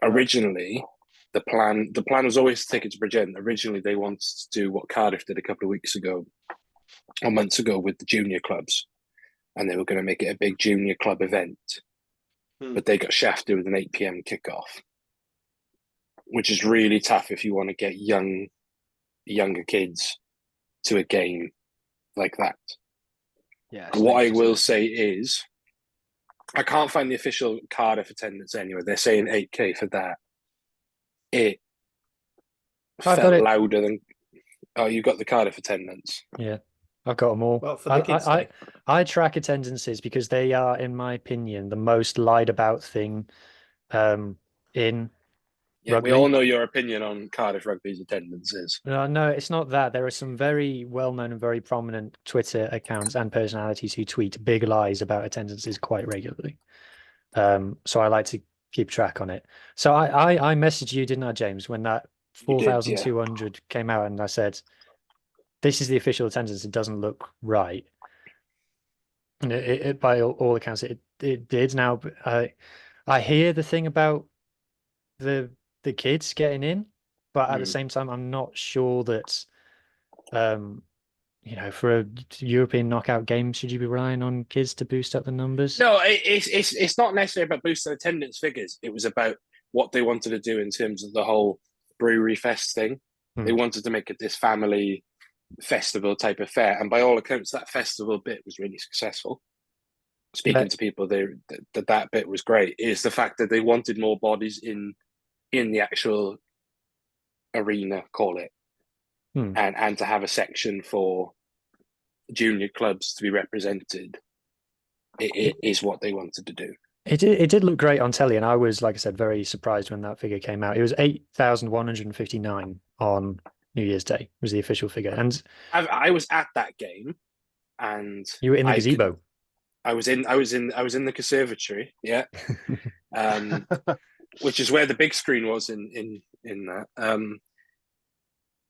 Originally, the plan was always to take it to Bridgend. Originally, they wanted to do what Cardiff did a couple of weeks ago, or months ago, with the junior clubs. And they were going to make it a big junior club event. But they got shafted with an 8 p.m. kickoff, which is really tough if you want to get younger kids to a game like that. Yeah. What I will say is, I can't find the official Cardiff attendance anywhere. They're saying 8K for that. It felt louder than... Oh, you got the Cardiff attendance. Yeah. I've got them all. Well, I track attendances because they are, in my opinion, the most lied about thing in rugby. We all know your opinion on Cardiff Rugby's attendances. No, it's not that. There are some very well-known and very prominent Twitter accounts and personalities who tweet big lies about attendances quite regularly. So I like to keep track on it. So I messaged you, didn't I, James, when that 4,200 came out, and I said, this is the official attendance. It doesn't look right. And it by all accounts, it did. Now, I hear the thing about the kids getting in, but at the same time, I'm not sure that, for a European knockout game, should you be relying on kids to boost up the numbers? No, it's not necessarily about boosting attendance figures. It was about what they wanted to do in terms of the whole brewery fest thing. They wanted to make it this family festival type affair, and by all accounts that festival bit was really successful. Speaking to people, that bit was great. Is the fact that they wanted more bodies in the actual arena, call it, and to have a section for junior clubs to be represented. It is what they wanted to do. It did look great on telly, and I was, like I said, very surprised when that figure came out. It was 8,159 on New Year's Day was the official figure. And I was at that game, and You were in the gazebo. I was in the conservatory, yeah, which is where the big screen was in that.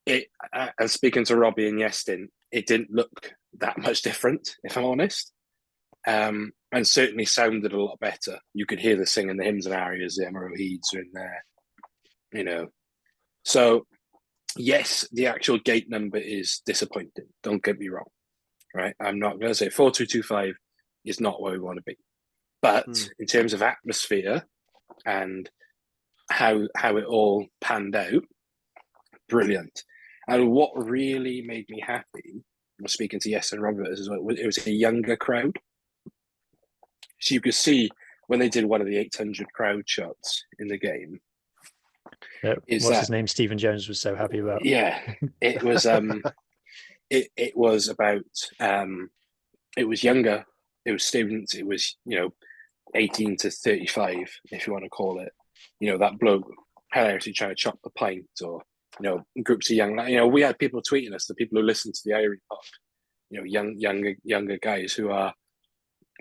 And speaking to Robbie and Yestin, it didn't look that much different, if I'm honest, and certainly sounded a lot better. You could hear the singing, the hymns and arias, the Emerald Heeds are in there, So, yes, the actual gate number is disappointing. Don't get me wrong, right? I'm not going to say 4225 is not where we want to be, but in terms of atmosphere and how it all panned out, brilliant. And what really made me happy was speaking to Yes and Robert as well. It was a younger crowd, so you could see when they did one of the 800 crowd shots in the game. What's his name? Stephen Jones was so happy about. Yeah, it was. It was about. It was younger. It was students. It was 18 to 35, if you want to call it. That bloke hilariously trying to chop the pint, or groups of young. We had people tweeting us, the people who listen to the Irie Pod, younger guys who are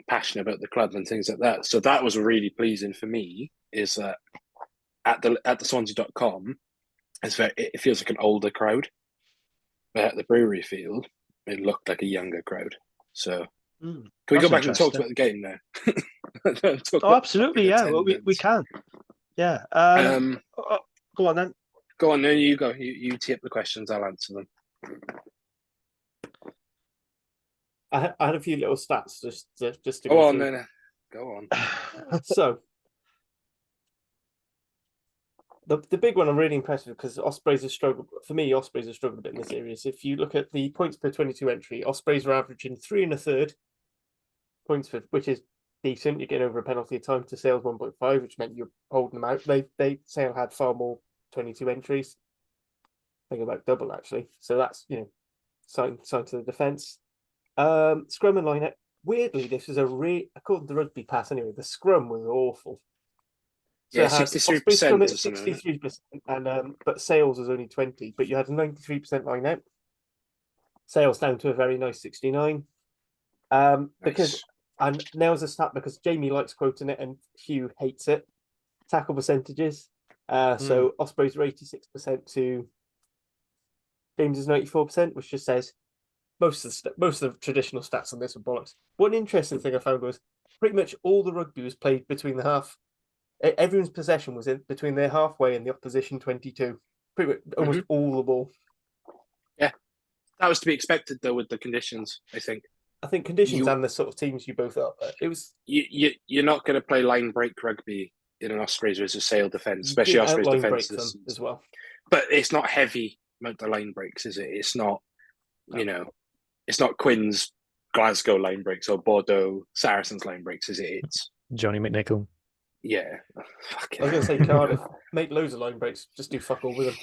passionate about the club and things like that. So that was really pleasing for me. Is that at the Swansea.com, it feels like an older crowd, but at the Brewery Field, it looked like a younger crowd. So can we go back and talk about the game now? Absolutely, yeah. Well, we can. Yeah. Go on then. Go on, no, you go. You tee up the questions, I'll answer them. I had a few little stats just to go go on. through. No. Go on. So the big one I'm really impressed with, because Ospreys have struggled. For me, Ospreys have struggled a bit in this area. So if you look at the points per 22 entry, Ospreys are averaging 3 1/3 points for, which is decent. You're getting over a penalty of time to Sale's 1.5, which meant you're holding them out. Sale had far more 22 entries. I think about double actually. So that's sign to the defence. Scrum and line-out. Weirdly, this is according to Rugby Pass anyway, the scrum was awful. So 63% at 63%, and but Sales was only 20, but you had a 93% line-out. Sales down to a very nice 69. Because, and now as a stat, because Jamie likes quoting it and Huw hates it, tackle percentages. So Ospreys are 86% to James is 94%, which just says most of the traditional stats on this are bollocks. One interesting thing I found was pretty much all the rugby was played between the half. Everyone's possession was in between their halfway and the opposition 22. Pretty much almost all the ball. Yeah, that was to be expected though with the conditions. I think conditions and the sort of teams you both are. But it was you're not going to play line break rugby in an Ospreys versus Sale defence, especially Ospreys defence as well. But it's not heavy amount of line breaks, is it? It's not, it's not Quinn's Glasgow line breaks or Bordeaux Saracens line breaks, is it? It's Johnny McNichol. Yeah. I was going to say Cardiff, make loads of line breaks, just do fuck all with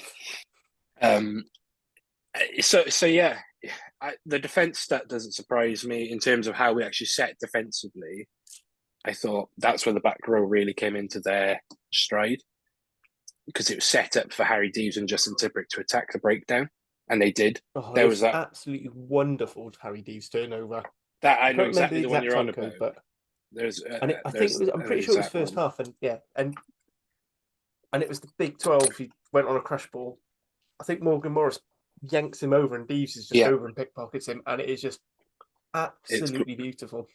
them. So yeah, the defence stat doesn't surprise me in terms of how we actually set defensively. I thought that's where the back row really came into their stride, because it was set up for Harry Deeves and Justin Tipperick to attack the breakdown, and they did. There was that absolutely wonderful Harry Deeves turnover. That I know exactly the one you're on about. But there's, and I think it was. I'm pretty sure it was first half, and it was the big 12 who went on a crash ball. I think Morgan Morris yanks him over, and Deeves is just over and pickpockets him, and it is just absolutely beautiful.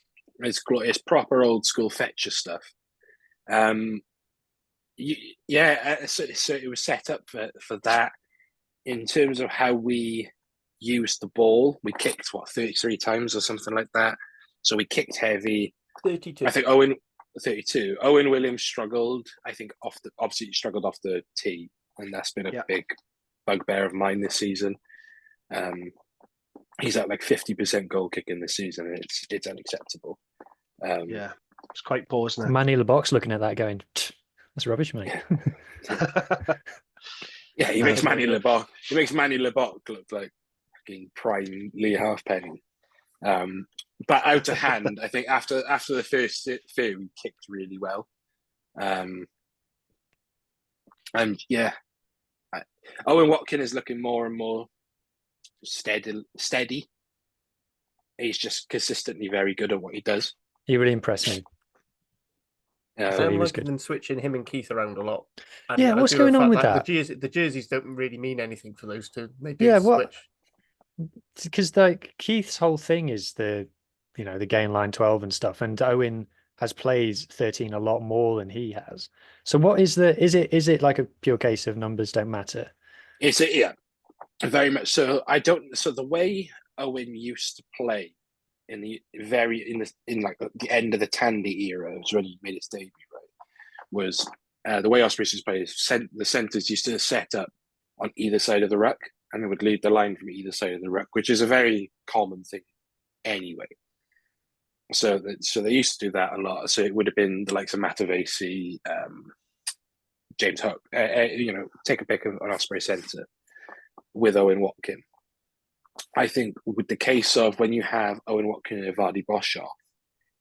It's proper old school Fetcher stuff. So it was set up for that. In terms of how we used the ball, we kicked 33 times or something like that. So we kicked heavy. 32. I think 32. Owen Williams struggled. I think obviously he struggled off the tee, and that's been a big bugbear of mine this season. He's at like 50% goal kicking this season, and it's unacceptable. It's quite poor, isn't it? Manny LeBock's looking at that going, that's rubbish, mate. Yeah, he makes Manny LeBock look like fucking prime Lee Halfpenny. But out of hand, I think after the first few, he kicked really well. And yeah, Owen Watkin is looking more and more steady he's just consistently very good at what he does. He really impressed me. I thought he am was liking good. them switching him and Keith around a lot. And Yeah, I what's do going the on fact with that? that? The jerseys don't really mean anything for those two. They do Yeah, what? switch. Because like Keith's whole thing is the gain line 12 and stuff, and Owen has played 13 a lot more than he has. So what is is it like a pure case of numbers don't matter? Yeah, very much so. So the way Owen used to play in the end of the Tandy era, was when he made his debut, right? Was the way Ospreys used to play is the centres used to set up on either side of the ruck, and they would lead the line from either side of the ruck, which is a very common thing anyway. So they used to do that a lot. So it would have been the likes of Matavesi, James Hook, take a pick of an Osprey centre with Owen Watkin. I think with the case of when you have Owen Watkin and Vardy Boshoff,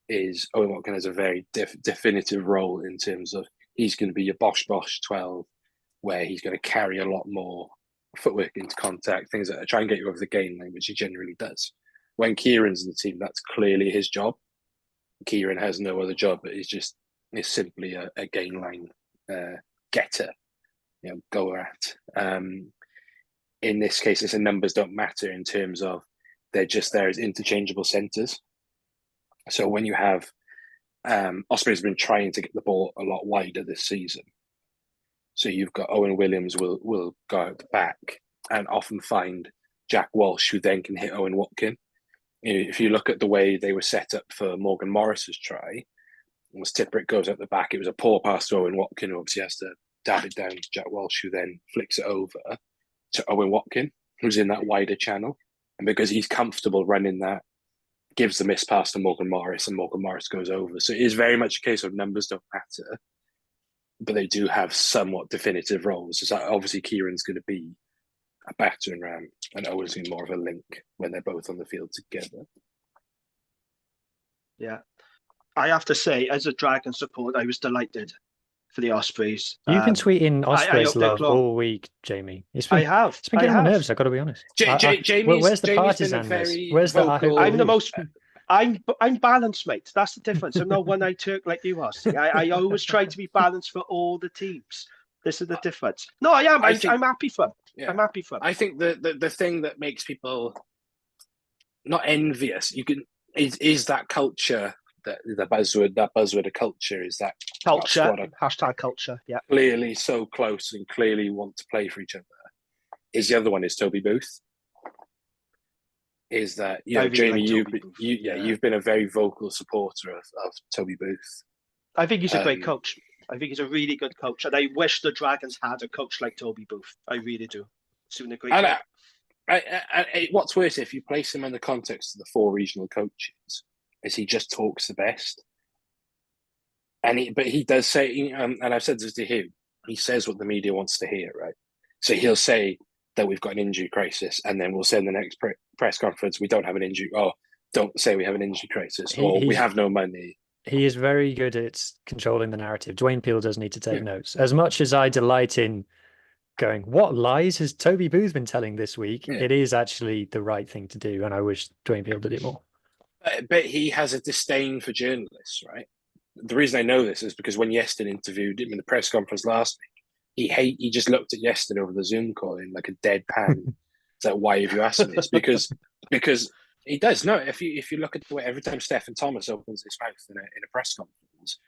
is Owen Watkin has a very definitive role in terms of he's going to be your Bosch 12, where he's going to carry a lot more footwork into contact, things that try and get you over the gain line, which he generally does. When Kieran's in the team, that's clearly his job. Kieran has no other job, but is simply a gain line getter, goer at. In this case, the numbers don't matter in terms of they're just there as interchangeable centres. So when you have Ospreys have been trying to get the ball a lot wider this season. So you've got Owen Williams will go out the back and often find Jack Walsh, who then can hit Owen Watkin. If you look at the way they were set up for Morgan Morris's try, was Tipperick goes out the back. It was a poor pass to Owen Watkin, who obviously has to dab it down to Jack Walsh, who then flicks it over to Owen Watkin, who's in that wider channel. And because he's comfortable running that, gives the miss pass to Morgan Morris, and Morgan Morris goes over. So it is very much a case of numbers don't matter, but they do have somewhat definitive roles. So obviously Kieran's going to be a battering ram, and Owen's going to be more of a link when they're both on the field together. Yeah. I have to say, as a Dragon support, I was delighted for the Ospreys. You've been tweeting Ospreys hope love all week, Jamie. It's been getting on my nerves, I've got to be honest. Where's the partisan-ness? Where's the I'm the most... I'm balanced, mate. That's the difference. I'm not one-eyed Turk like you are. I always try to be balanced for all the teams. This is the difference. No, I am. I'm happy for him. Yeah. I'm happy for him. I think the thing that makes people not envious, is that culture, that buzzword of culture, is that culture, hashtag culture. Yeah. Clearly so close and clearly want to play for each other. Is the other one is Toby Booth. Is that really Jamie? You've been a very vocal supporter of Toby Booth. I think he's a great coach. I think he's a really good coach, and I wish the Dragons had a coach like Toby Booth. I really do. He's doing a great job. What's worse, if you place him in the context of the 4 regional coaches, is he just talks the best, but he does say, and I've said this to Huw, he says what the media wants to hear, right? So he'll say that we've got an injury crisis, and then we'll say in the next press conference, we don't have an injury. Oh, don't say we have an injury crisis, or we have no money. He is very good at controlling the narrative. Dwayne Peel does need to take notes. As much as I delight in going, what lies has Toby Booth been telling this week? Yeah. It is actually the right thing to do, and I wish Dwayne Peel did it more. But he has a disdain for journalists, right? The reason I know this is because when Yeston interviewed him in the press conference last week, he just looked at Yeston over the Zoom call in like a deadpan. It's like, why have you asked me this? Because he does. No, if you look at the way every time Stephen Thomas opens his mouth in a press conference,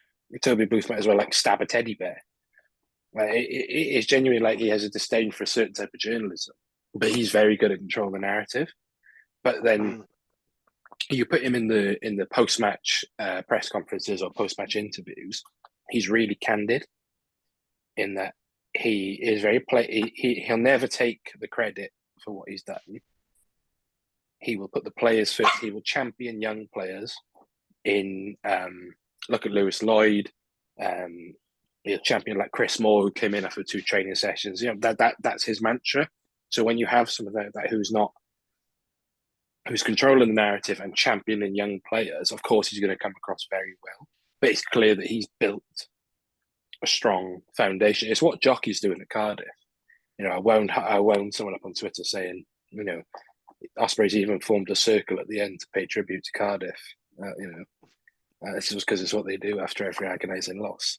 Toby Booth might as well like stab a teddy bear. Like, it is genuinely like he has a disdain for a certain type of journalism, but he's very good at controlling the narrative. But then you put him in the post-match press conferences or post-match interviews, he's really candid in that he is very he'll never take the credit for what he's done. He will put the players first. He will champion young players. Look at Lewis Lloyd. He'll champion like Chris Moore, who came in after 2 training sessions. That's his mantra. So when you have some of that who's controlling the narrative and championing young players, of course he's going to come across very well. But it's clear that he's built a strong foundation. It's what Jockey's doing at Cardiff. I wound someone up on Twitter saying, Ospreys even formed a circle at the end to pay tribute to Cardiff. This was because it's what they do after every agonising loss.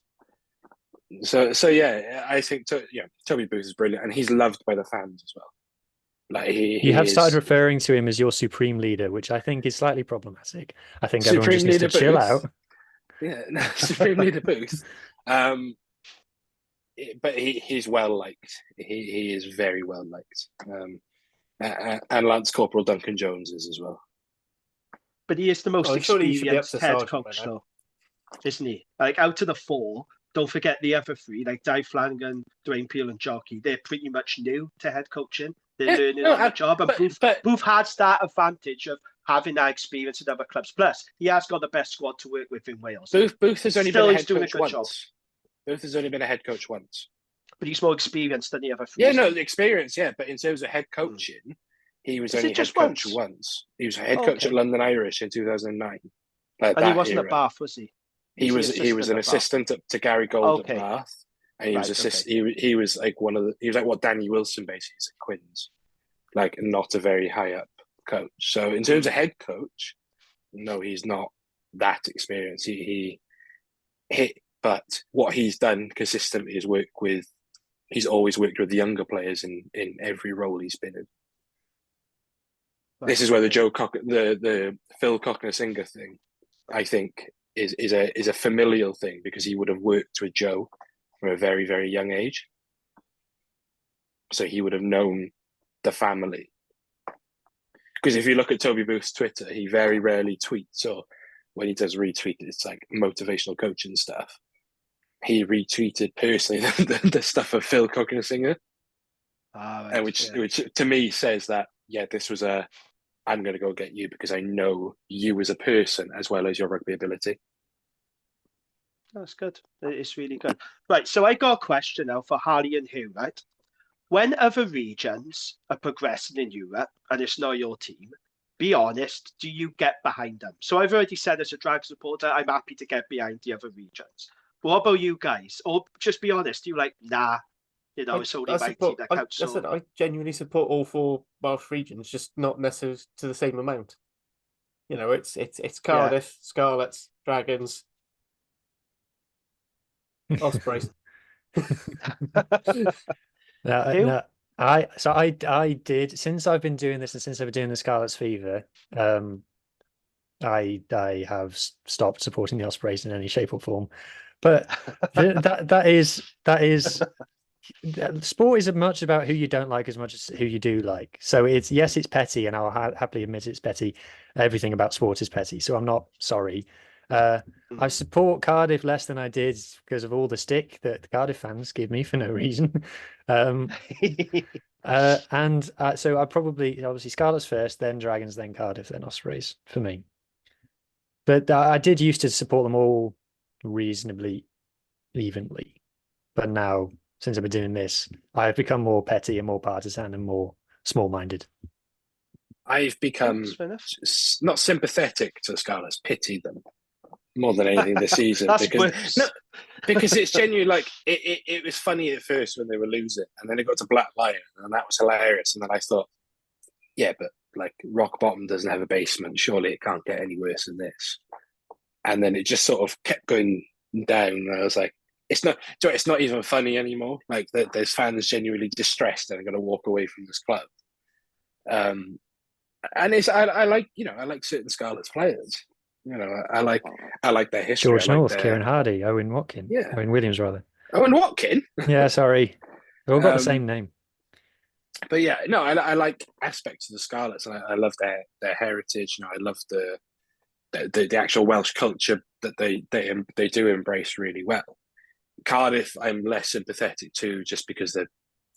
So yeah, I think Toby Booth is brilliant, and he's loved by the fans as well. Like you have started referring to him as your supreme leader, which I think is slightly problematic. I think everyone just needs to chill out. Yeah, Supreme Leader Booth. But he's well liked. He is very well liked. And Lance Corporal Duncan Jones is as well. But he is the most experienced head coach, though, isn't he? Like, out of the 4, don't forget the other 3, like Dave Flanagan, Dwayne Peel, and Jockey. They're pretty much new to head coaching. They're learning on the job. And Booth has that advantage of having that experience in other clubs. Plus, he has got the best squad to work with in Wales. Booth has only been a head coach once. Booth has only been a head coach once. But he's more experienced than the other 3. Yeah, no, the experience, yeah. But in terms of head coaching, he was only head coach once. He was head coach at London Irish in 2009. And he wasn't at Bath, was he? He was an assistant to Gary Gold at Bath. And he was he was like he was like what Danny Wilson basically is at Quins. Like, not a very high up coach. So in terms of head coach, no, he's not that experienced. But what he's done consistently is he's always worked with the younger players in every role he's been in. Right. This is where the Phil Cockner-Singer thing, I think, is a familial thing, because he would have worked with Joe from a very, very young age. So he would have known the family. Because if you look at Toby Booth's Twitter, he very rarely tweets, or when he does retweet, it's like motivational coaching stuff. He retweeted personally the stuff of Phil Cockner-Singer, and which to me says that, this was I'm going to go get you because I know you as a person as well as your rugby ability. That's good. It's really good. Right, so I got a question now for Harley and Huw, right? When other regions are progressing in Europe and it's not your team, be honest, do you get behind them? So I've already said, as a Drag supporter, I'm happy to get behind the other regions. What about you guys? Or just be honest, you like, nah, it's only my team that counts. I genuinely support all 4 Welsh regions, just not necessarily to the same amount. It's Cardiff, Scarlets, Dragons, Ospreys. I did, since I've been doing this and since I've been doing the Scarlet's Fever, I have stopped supporting the Ospreys in any shape or form. But that is sport is as much about who you don't like as much as who you do like. So it's petty, and I'll happily admit it's petty. Everything about sport is petty, so I'm not sorry. I support Cardiff less than I did because of all the stick that the Cardiff fans give me for no reason. So I obviously Scarlets first, then Dragons, then Cardiff, then Ospreys for me. But I did used to support them all reasonably evenly, but now, since I've been doing this, I've become more petty and more partisan and more small-minded. I've become not sympathetic to the Scarlets, pity them more than anything this season. because it's genuinely like it was funny at first when they were losing, and then it got to Black Lion, and that was hilarious. And then I thought, but like rock bottom doesn't have a basement. Surely it can't get any worse than this. And then it just sort of kept going down. And I was like, it's not even funny anymore. Like there's fans genuinely distressed and are going to walk away from this club. And I like certain Scarlets players. I like their history. George North, Kieran Hardy, Owen Watkin. Yeah. Owen Williams, rather. Owen Watkin? Yeah, sorry. They've all got the same name. But I like aspects of the Scarlets, and I love their heritage. I love the actual Welsh culture that they do embrace really well. Cardiff, I'm less sympathetic to, just because they're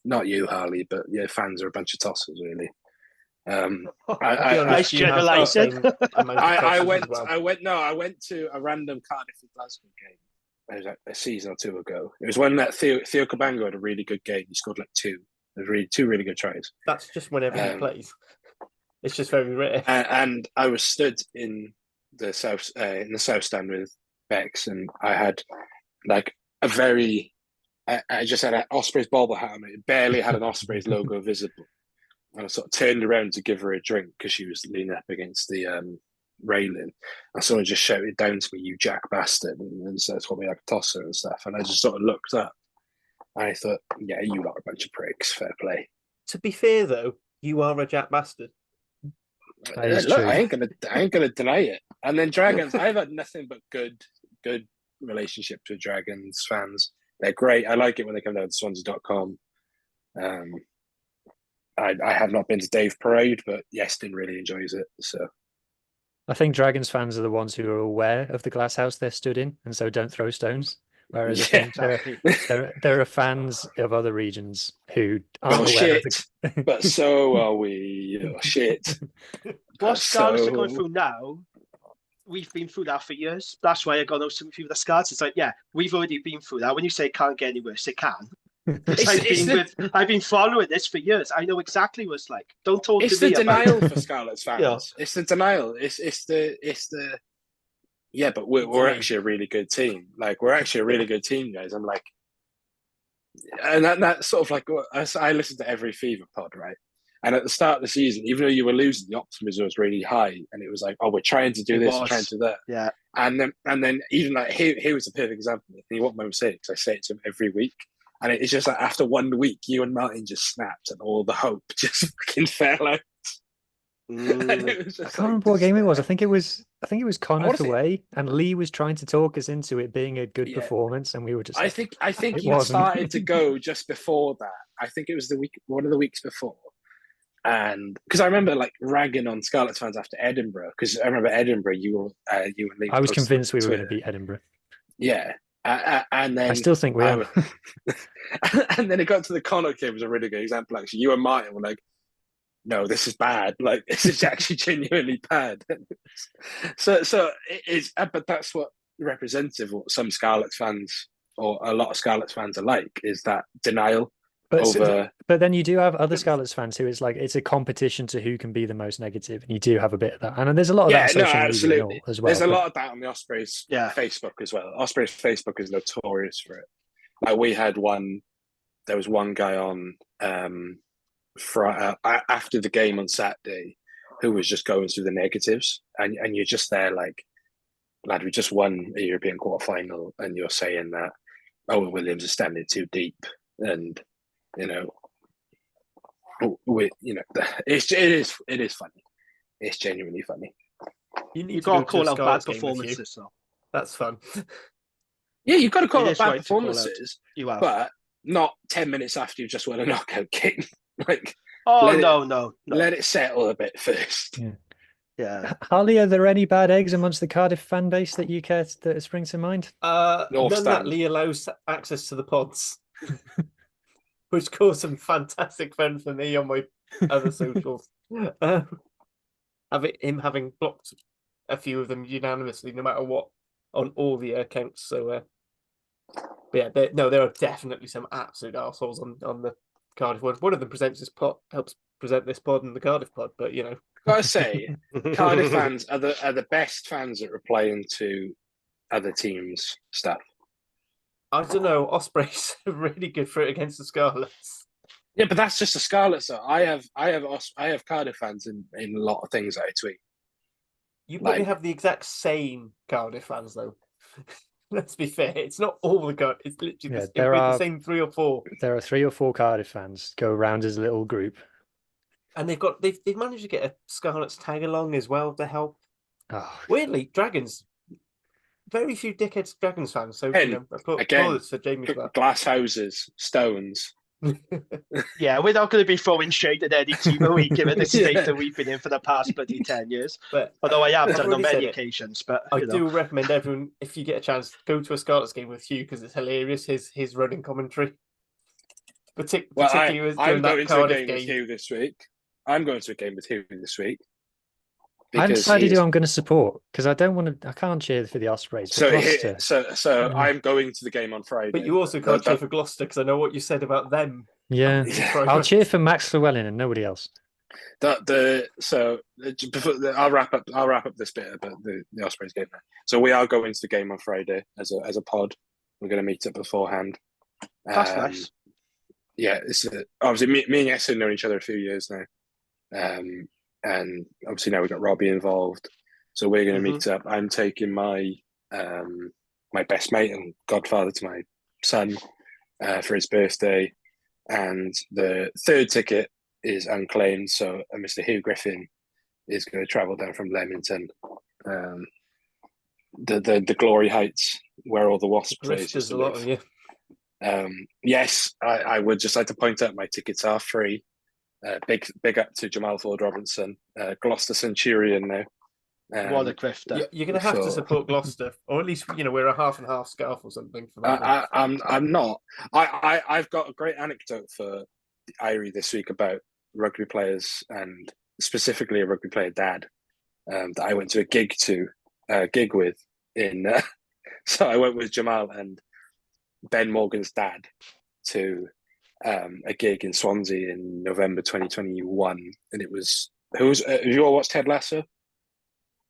not you, Harley, but fans are a bunch of tossers, really. Nice generalising. I went to a random Cardiff and Glasgow game. It was like a season or 2 ago. It was when that Theo Cabango had a really good game. He scored like 2. There's really 2 really good tries. That's just whenever he plays. It's just very rare. And I was stood in the south stand with Bex, and I had like I just had an Ospreys bobble hat on it. It barely had an Ospreys logo visible. and I sort of turned around to give her a drink because she was leaning up against the railing, and someone just shouted down to me, "You jack bastard," and so told me I could toss her and stuff. And I just sort of looked up, and I thought, "Yeah, you lot are a bunch of pricks. Fair play." To be fair, though, you are a jack bastard. Look, I ain't gonna deny it. And then Dragons, I've had nothing but good relationships with Dragons fans. They're great. I like it when they come down to Swansea.com. I have not been to Dave Parade, but Yeston really enjoys it. So I think Dragons fans are the ones who are aware of the glass house they're stood in, and so don't throw stones. Whereas I think there are fans of other regions who aren't aware of the... but so are we. Oh, shit. What Scarlets are going through now, we've been through that for years. That's why I got no sympathy with the Scarlets. It's like, yeah, we've already been through that. When you say it can't get any worse, it can. I've been following this for years. I know exactly what it's like. Don't talk to me. It's the denial for Scarlets fans. Yeah. It's the denial. It's the. Yeah, but we're actually a really good team. Like, we're actually a really good team, guys. I'm like, and that's sort of like, I listen to every Fever pod, right? And at the start of the season, even though you were losing, the optimism was really high, and it was like, oh, we're trying to do this, we're trying to do that. Yeah. And then even like here was a perfect example. And you want my say, because I say it to him every week. And it's just like after 1 week, you and Martin just snapped, and all the hope just fucking fell out. I can't remember what game it was. I think it was Connacht away, and Lee was trying to talk us into it being a good performance, and we were just. I think you started to go just before that. I think it was one of the weeks before, and because I remember like ragging on Scarlets fans after Edinburgh, because I remember Edinburgh, you and Lee. I was convinced we were going to beat Edinburgh. Yeah. And then I still think we are. And then it got to the Connacht game, was a really good example. Actually, you and Martin were like, "No, this is bad. Like, this is actually genuinely bad." so it is, but that's what representative. What some Scarlets fans or a lot of Scarlets fans are like, is that denial. But then you do have other Scarlets fans who is like, it's a competition to who can be the most negative, and you do have a bit of that. And there's a lot of that on social media as well. There's a lot of that on the Ospreys Facebook as well. Ospreys Facebook is notorious for it. Like, we had there was one guy on after the game on Saturday who was just going through the negatives, and you're just there like, lad, we just won a European quarterfinal, and you're saying that Owen Williams is standing too deep, and it is funny. It's genuinely funny. You got to call out bad performances, though. That's fun. Yeah, you've got to call out bad performances, but not 10 minutes after you've just won a knockout game. Like, no. Let it settle a bit first. Yeah. Harley, are there any bad eggs amongst the Cardiff fan base that you care that springs to mind? None that Lee allows access to the pods. Which caused some fantastic fun for me on my other socials. Him having blocked a few of them unanimously, no matter what, on all the accounts. So, but yeah, there are definitely some absolute arseholes on the Cardiff one. One of them helps present this pod and the Cardiff pod, but you know. Gotta say, Cardiff fans are the best fans at replying to other teams' stuff. I don't know. Ospreys are really good for it against the Scarlets. Yeah, but that's just the Scarlets. Though. I have Cardiff fans in a lot of things that I tweet. You probably have the exact same Cardiff fans, though. Let's be fair. It's not all the Cardiff. It's literally the same 3 or 4. There are 3 or 4 Cardiff fans go around as a little group, and they've managed to get a Scarlets tag along as well to help. Oh. Weirdly, Dragons. Very few dickheads Dragons fans, so again, for Jamie for that. Glass houses, stones. Yeah, we're not going to be throwing shade at any team a week, given the state that we've been in for the past bloody 10 years. But although I have done on many occasions, but I do recommend everyone, if you get a chance, go to a Scarlets game with Huw, because it's hilarious. His running commentary, particularly I'm going to a game with Huw this week. I'm going to a game with Huw this week. I decided who I'm going to support, because I can't cheer for the Ospreys. So I'm going to the game on Friday. But you also can't cheer for Gloucester, because I know what you said about them. Yeah, I'll cheer for Max Llewellyn and nobody else. I'll wrap up this bit about the Ospreys game now. So we are going to the game on Friday as a pod. We're going to meet up beforehand. That's nice. Yeah, it's obviously me and Yes have known each other a few years now. And obviously now we've got Robbie involved. So we're going to meet up. I'm taking my my best mate and godfather to my son for his birthday. And the third ticket is unclaimed. So Mr. Huw Griffin is going to travel down from Leamington, the glory heights where all the Wasps players used to live. Yes, I would just like to point out my tickets are free. Big up to Jamal Ford Robinson, Gloucester Centurion now. What a grifter! You're going to have to support Gloucester, or at least wear a half and half scarf or something for that. I'm not. I've got a great anecdote for the Irie this week about rugby players, and specifically a rugby player dad that I went to a gig with in. So I went with Jamal and Ben Morgan's dad to a gig in Swansea in November 2021, and it was have you all watched Ted Lasso?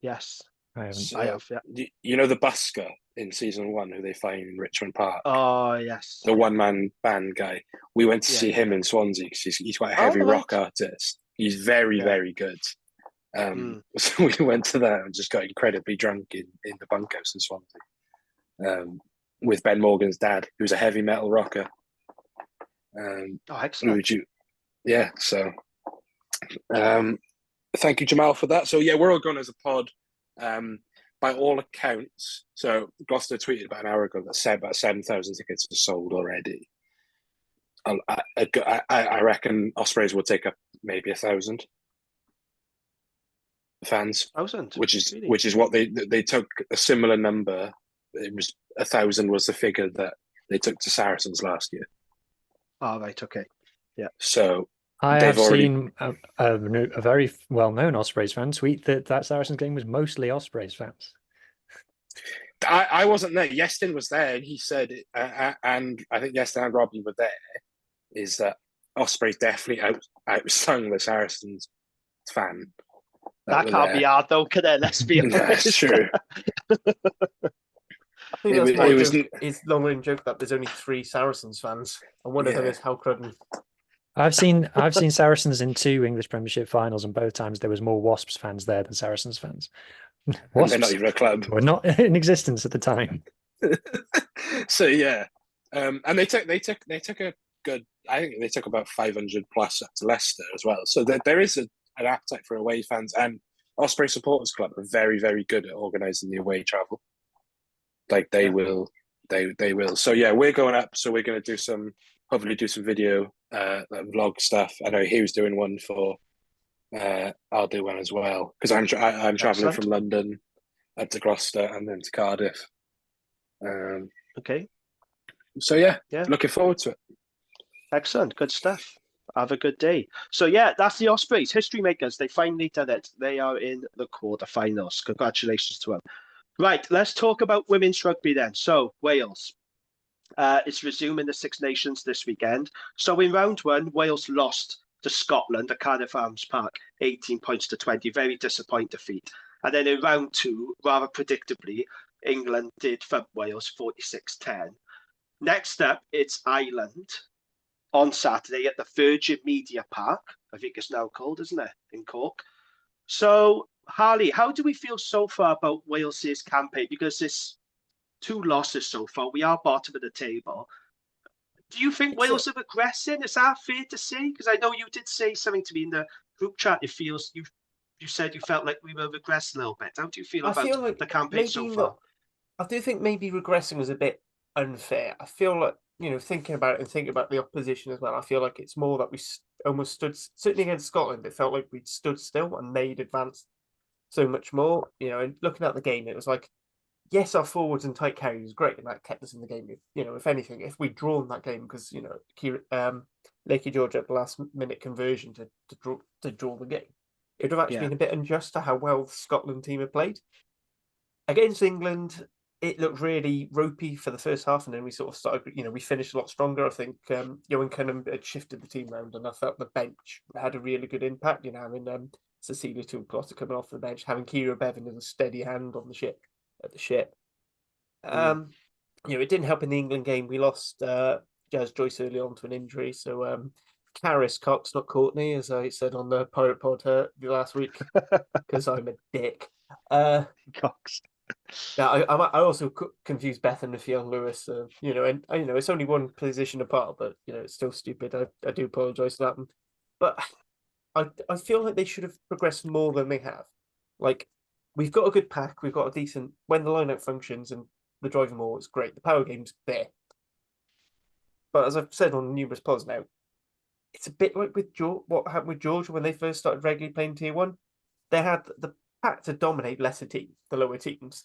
Yes, I haven't. So, I have. Yeah. You know the busker in season 1 who they find in Richmond Park. Oh yes, the one-man band guy. We went to see him in Swansea because he's quite a heavy rock artist. He's very very good. So we went to that and just got incredibly drunk in the bunkhouse in Swansea with Ben Morgan's dad, who's a heavy metal rocker. Excellent. So thank you, Jamal, for that. So yeah, we're all going as a pod. By all accounts, so Gloucester tweeted about an hour ago that about 7,000 tickets are sold already. I reckon Ospreys will take up maybe 1,000 fans, 1,000, which is what they took a similar number. It was 1,000 was the figure that they took to Saracens last year. Oh right, okay, yeah. So I have seen a very well-known Ospreys fan tweet that Saracens game was mostly Ospreys fans. I wasn't there. Yestin was there, and he said, and I think Yestin and Robbie were there, is that Ospreys definitely outsung the Saracens fan. That can't be hard though, can it? Let's be honest. That's true. I think that's my joke. His long-running joke that there's only 3 Saracens fans, and one of them is Huw Griffin. I've seen Saracens in 2 English Premiership finals, and both times there was more Wasps fans there than Saracens fans. Wasps they're not even a club. Were not in existence at the time. So yeah, and they took a good. I think they took about 500 plus to Leicester as well. So there is an appetite for away fans, and Osprey Supporters Club are very very good at organising the away travel. Like they will. So yeah, we're going up. So we're going to hopefully do some video vlog stuff. I know he was doing one for. I'll do one as well because I'm traveling from London up to Gloucester and then to Cardiff. Okay. So yeah, looking forward to it. Excellent, good stuff. Have a good day. So yeah, that's the Ospreys, history makers. They finally did it. They are in the quarterfinals. Congratulations to them. Right, let's talk about women's rugby then. So Wales. It's resuming the Six Nations this weekend. So in round 1, Wales lost to Scotland at Cardiff Arms Park, 18 points to 20. Very disappointing defeat. And then in round 2, rather predictably, England did thump Wales 46-10. Next up, it's Ireland on Saturday at the Virgin Media Park. I think it's now called, isn't it, in Cork? So, Harley, how do we feel so far about Wales's campaign? Because it's 2 losses so far. We are bottom of the table. Do you think Wales are regressing? Is that fair to say? Because I know you did say something to me in the group chat. It feels you said you felt like we were regressing a little bit. How do you feel about the campaign so far? I do think maybe regressing was a bit unfair. I feel like, thinking about it and thinking about the opposition as well, I feel like it's more that we almost stood, certainly against Scotland, it felt like we'd stood still and they'd advanced so much more. And looking at the game, it was like, yes, our forwards and tight carry was great, and that kept us in the game. If anything, if we'd drawn that game, because Lakey George at the last minute conversion to draw the game, it would have actually been a bit unjust to how well the Scotland team had played. Against England, it looked really ropey for the first half, and then we sort of started. We finished a lot stronger. I think Johan Cunningham had shifted the team around, and I felt the bench had a really good impact. Having Cecilia Tuipulotu coming off the bench, having Kira Bevan as a steady hand on the ship. It didn't help in the England game. We lost Jazz Joyce early on to an injury, so Karis Cox, not Courtney, as I said on the Pirate Pod last week, because I'm a dick. Cox. Yeah, I also confuse Bethan with Fionn Lewis, and it's only one position apart, but it's still stupid. I do apologise for that, but I feel like they should have progressed more than they have. Like, we've got a good pack, we've got a decent when the lineup functions and the driving more is great. The power game's there, but as I've said on numerous pods now, it's a bit like with what happened with Georgia when they first started regularly playing Tier 1. They had the pack to dominate lesser teams, the lower teams,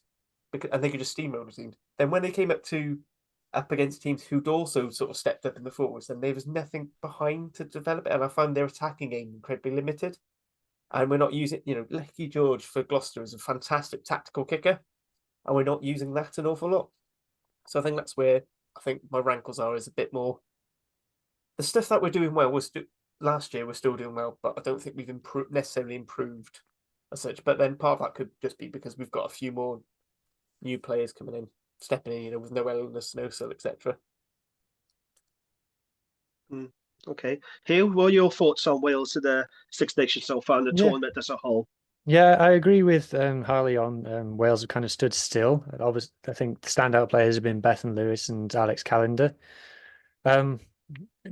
and they could just steamroll the teams. Then when they came up against teams who'd also sort of stepped up in the forwards, then there was nothing behind to develop it, and I found their attacking game incredibly limited. And we're not using, Lecky George for Gloucester is a fantastic tactical kicker, and we're not using that an awful lot. So I think that's where I think my rankles are, is a bit more. The stuff that we're doing well was last year we're still doing well, but I don't think we've necessarily improved as such. But then part of that could just be because we've got a few more new players coming in, stepping in, with Noel and the Snowsill, etc. Okay. Huw, what are your thoughts on Wales in the Six Nations so far and the tournament as a whole? Yeah, I agree with Harley on Wales have kind of stood still. Obviously, I think the standout players have been Bethan Lewis and Alex Callender.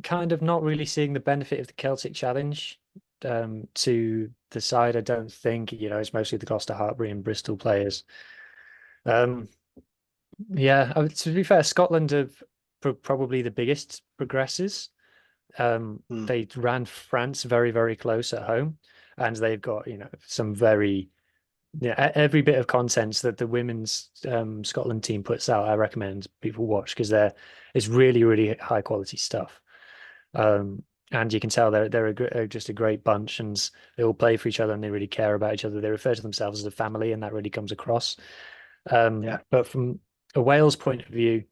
Kind of not really seeing the benefit of the Celtic Challenge to the side. I don't think, it's mostly the Gloucester, Hartpury and Bristol players. Yeah, to be fair, Scotland have probably the biggest progressors. They ran France very, very close at home, and they've got some very every bit of content that the women's Scotland team puts out. I recommend people watch because it's really, really high quality stuff. And you can tell they're just a great bunch, and they all play for each other and they really care about each other. They refer to themselves as a family, and that really comes across. But from a Wales point of view,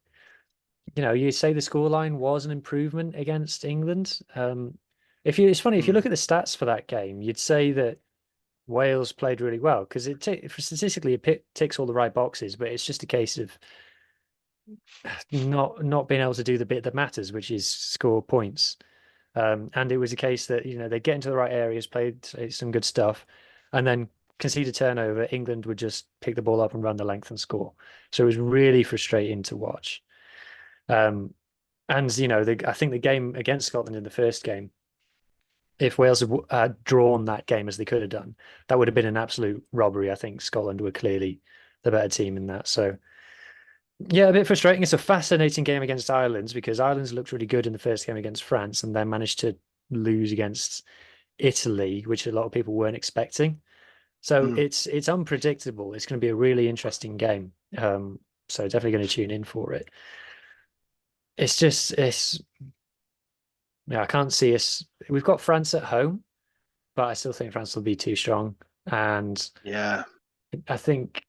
you say the scoreline was an improvement against England. It's funny, if you look at the stats for that game, you'd say that Wales played really well because statistically it ticks all the right boxes, but it's just a case of not being able to do the bit that matters, which is score points. And it was a case that they get into the right areas, played some good stuff, and then concede a turnover. England would just pick the ball up and run the length and score. So it was really frustrating to watch. And I think the game against Scotland in the first game, if Wales had drawn that game as they could have done, that would have been an absolute robbery. I think Scotland were clearly the better team in that. So yeah, a bit frustrating. It's a fascinating game against Ireland because Ireland looked really good in the first game against France and then managed to lose against Italy, which a lot of people weren't expecting. So it's unpredictable. It's going to be a really interesting game. So definitely going to tune in for it. I can't see us. We've got France at home, but I still think France will be too strong. And I think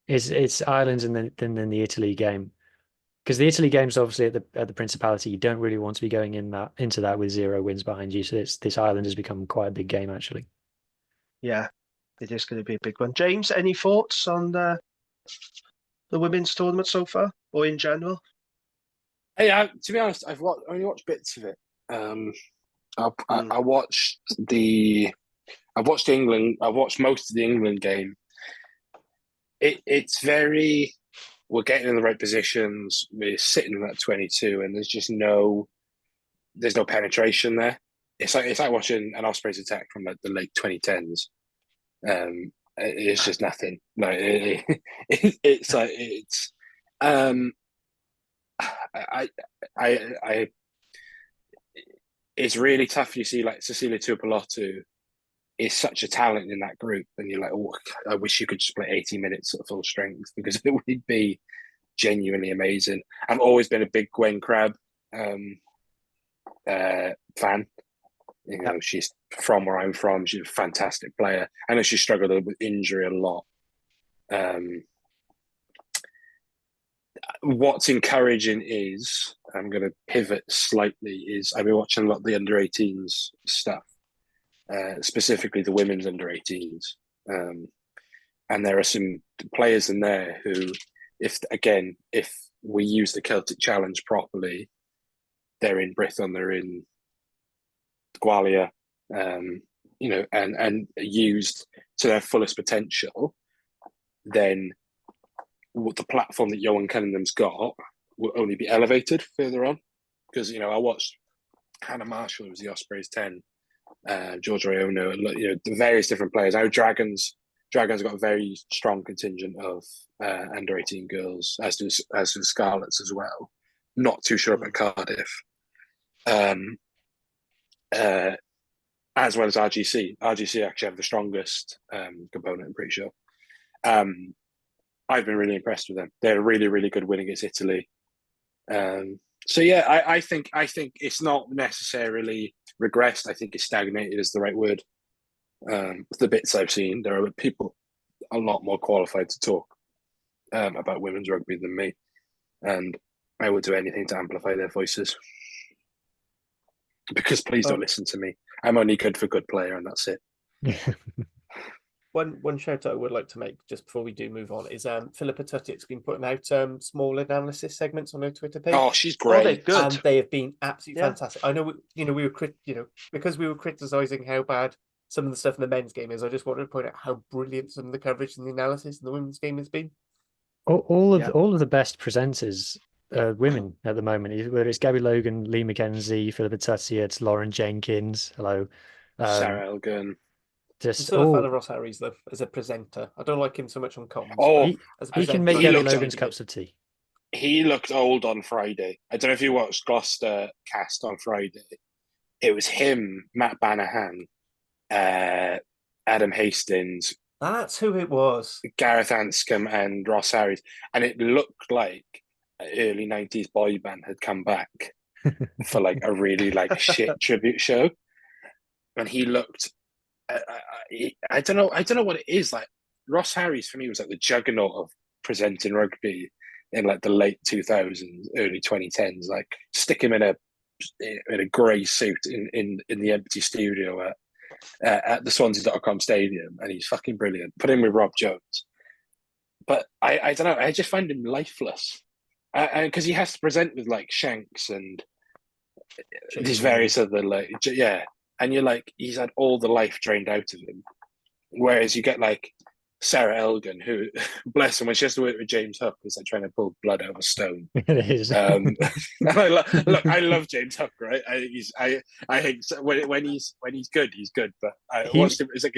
it's Ireland and then the Italy game, because the Italy game's obviously at the Principality. You don't really want to be going into that with 0 wins behind you. So this Ireland has become quite a big game actually. Yeah, it is going to be a big one. James, any thoughts on the women's tournament so far, or in general? Hey, to be honest, I've only watched bits of it. I watched England. I watched most of the England game. It's very. We're getting in the right positions. We're sitting in that 22, and there's no penetration there. It's like watching an Ospreys attack from like the late 2010s. It's just nothing. No, it's like it's. It's really tough. You see, like Cecilia Tuipulotu is such a talent in that group, and you're like, oh, I wish you could just play 80 minutes at full strength because it would be genuinely amazing. I've always been a big Gwen Crabb fan. She's from where I'm from. She's a fantastic player. I know she struggled with injury a lot. What's encouraging is, I'm going to pivot slightly, is I've been watching a lot of the under-18s stuff, specifically the women's under-18s. And there are some players in there who, if we use the Celtic Challenge properly, they're in Brython, they're in Gwalia, and used to their fullest potential, then the platform that Johan Cunningham's got will only be elevated further on. Because, I watched Hannah Marshall, who was the Ospreys 10, George Riono, the various different players. Now Dragons have got a very strong contingent of under 18 girls, as do the Scarlets as well. Not too sure about Cardiff. As well as RGC. RGC actually have the strongest component, I'm pretty sure. I've been really impressed with them. They're a really, really good win against Italy. So yeah, I think it's not necessarily regressed. I think it's stagnated is the right word. The bits I've seen, there are people a lot more qualified to talk about women's rugby than me, and I would do anything to amplify their voices. Because please don't listen to me. I'm only good for good player, and that's it. One shout out I would like to make just before we do move on is Philippa Tuttick's been putting out small analysis segments on her Twitter page. Oh, she's great. They're good. And they have been absolutely fantastic. I know we were because we were criticizing how bad some of the stuff in the men's game is. I just wanted to point out how brilliant some of the coverage and the analysis in the women's game has been. All of the best presenters women at the moment, whether it's Gabby Logan, Lee McKenzie, Philippa Tuttick, Lauren Jenkins, Sarah Elgin. I'm still a fan of Ross Harries though as a presenter. I don't like him so much on comms. He can make Gabby Logan's cups of tea. He looked old on Friday. I don't know if you watched Gloucester cast on Friday. It was him, Matt Banahan, Adam Hastings. That's who it was. Gareth Anscombe and Ross Harries. And it looked like an early 90s boy band had come back for a really shit tribute show. And he looked, I don't know what it is. Ross Harries for me was the juggernaut of presenting rugby in the late 2000s, early 2010s. Stick him in a grey suit in the empty studio at the Swansea.com stadium, and he's fucking brilliant. Put him with Rob Jones. But I don't know, I just find him lifeless. Because he has to present with Shanks and these various other and you're he's had all the life drained out of him. Whereas you get Sarah Elgin, who, bless him, when she has to work with James Hook, is trying to pull blood out of a stone. It is. I love James Hook, right? I think when he's good, he's good. But I watched him. It's a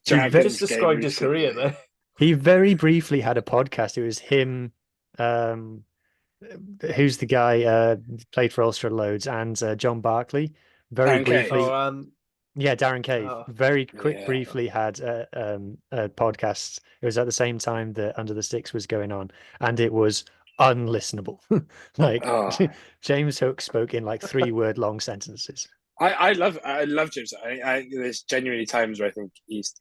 just described his career there. He very briefly had a podcast. It was him. Who's the guy played for Ulster loads, and John Barkley. Very briefly. Darren Cave. Very briefly had a podcast. It was at the same time that Under the Sticks was going on, and it was unlistenable. James Hook spoke in 3-word long sentences. I love James. There's genuinely times where I think he's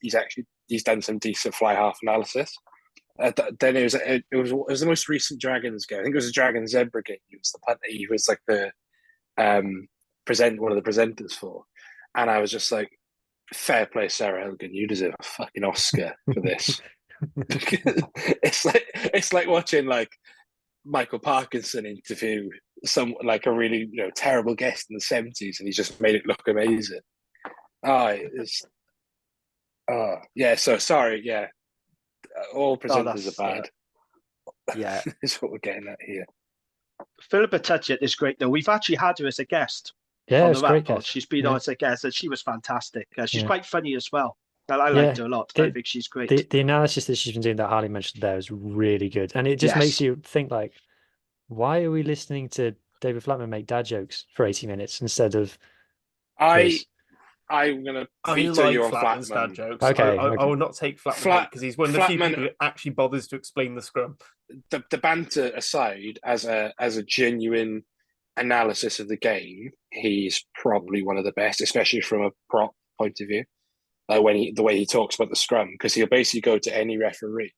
done some decent fly half analysis. Then it was the most recent Dragons game. I think it was a Dragons Zebra game. He was the one of the presenters for. And I was just fair play, Sarah Elgin. You deserve a fucking Oscar for this. it's like watching Michael Parkinson interview a really terrible guest in the 70s, and he's just made it look amazing. So sorry. Yeah, all presenters are bad. Yeah, is what we're getting at here. Philippa Tuttick is great though. We've actually had her as a guest. Yeah, it's great guest. She's been on as a guest, and she was fantastic. She's quite funny as well. I liked her a lot. I think she's great. The analysis that she's been doing that Harley mentioned there is really good, and it just makes you think why are we listening to David Flatman make dad jokes for 80 minutes instead of? I'm going to veto you on Flatman's dad Flatman. jokes. Okay, I will not take Flatman because he's one of the few people who actually bothers to explain the scrum. The banter aside, as a genuine analysis of the game, he's probably one of the best, especially from a prop point of view. The way he talks about the scrum, because he'll basically go to any referee.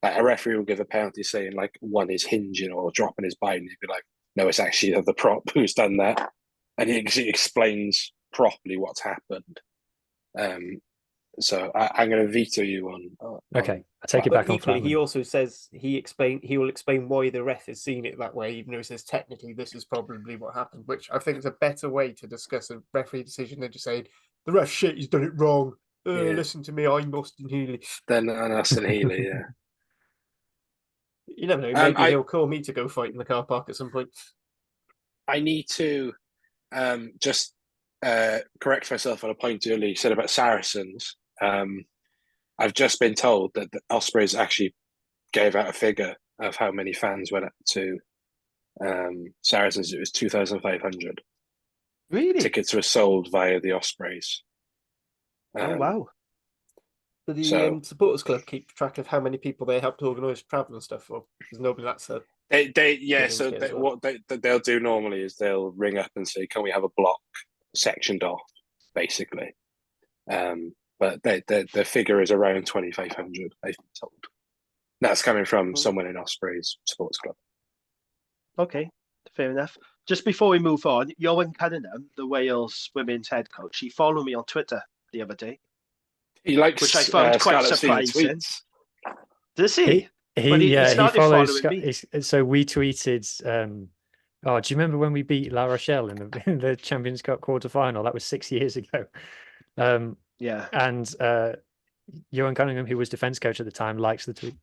A referee will give a penalty saying one is hinging or dropping his bite, and he'd be like, "No, it's actually the prop who's done that," and he explains properly what's happened. So I'm going to veto you on. Okay, I take it But back on equally, he Flatman. also says he will explain why the ref has seen it that way, even though he says technically this is probably what happened, which I think is a better way to discuss a referee decision than just saying the ref shit, he's done it wrong. Yeah. Listen to me, I'm Austin Healy. Then Austin Healy, yeah. You never know. Maybe he'll call me to go fight in the car park at some point. I need to just correct myself on a point earlier you said about Saracens. I've just been told that the Ospreys actually gave out a figure of how many fans went up to Saracens. It was 2,500. Really? Tickets were sold via the Ospreys. Oh, wow. Do the supporters club keep track of how many people they helped organise travel and stuff for? Because nobody that's a what they'll do normally is they'll ring up and say, "Can we have a block sectioned off?" Basically, but the figure is around 2,500. I've been told. That's coming from someone in Ospreys Sports Club. Okay, fair enough. Just before we move on, Johan Cunningham, the Wales women's head coach, he followed me on Twitter the other day. He likes, which I found quite surprising. Does he? He follows. Me. So we tweeted. Do you remember when we beat La Rochelle in the Champions Cup quarter-final? That was 6 years ago. Yeah. And Johan Cunningham, who was defence coach at the time, likes the tweet.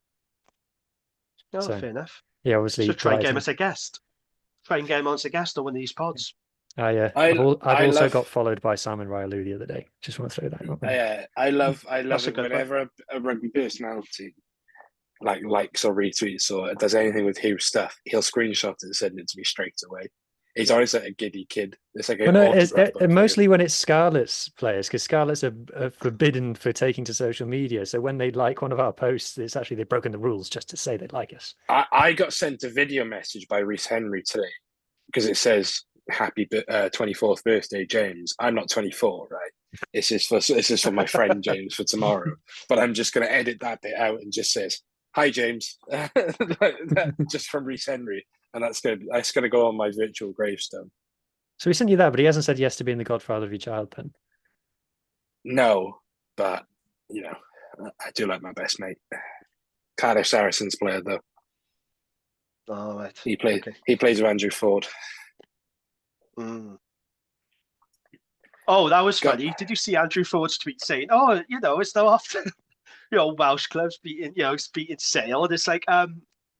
Oh, fair enough. He obviously should try and get him as a guest. Try and get him on as a guest on one of these pods. Yeah. I've also got followed by Simon Rylou the other day. Just want to throw that out. I love it whenever a rugby personality likes or retweets or does anything with Huw stuff, he'll screenshot it and send it to me straight away. He's always like a giddy kid. It's like mostly when it's Scarlet's players, because Scarlet's are forbidden for taking to social media. So when they like one of our posts, it's actually they've broken the rules just to say they like us. I got sent a video message by Rhys Henry today because it says happy 24th birthday, James. I'm not 24, right? This is for my friend James for tomorrow. But I'm just going to edit that bit out and just says, "Hi James," just from Rhys Henry, and that's good. That's going to go on my virtual gravestone. So he sent you that, but he hasn't said yes to being the godfather of your child, then. No, but I do like my best mate. Cardiff Saracens player though. Oh, right. He plays with Andrew Ford. Mm. Oh, that was funny. Did you see Andrew Ford's tweet saying, "Oh, it's no often, Welsh clubs beating Sale." And it's like,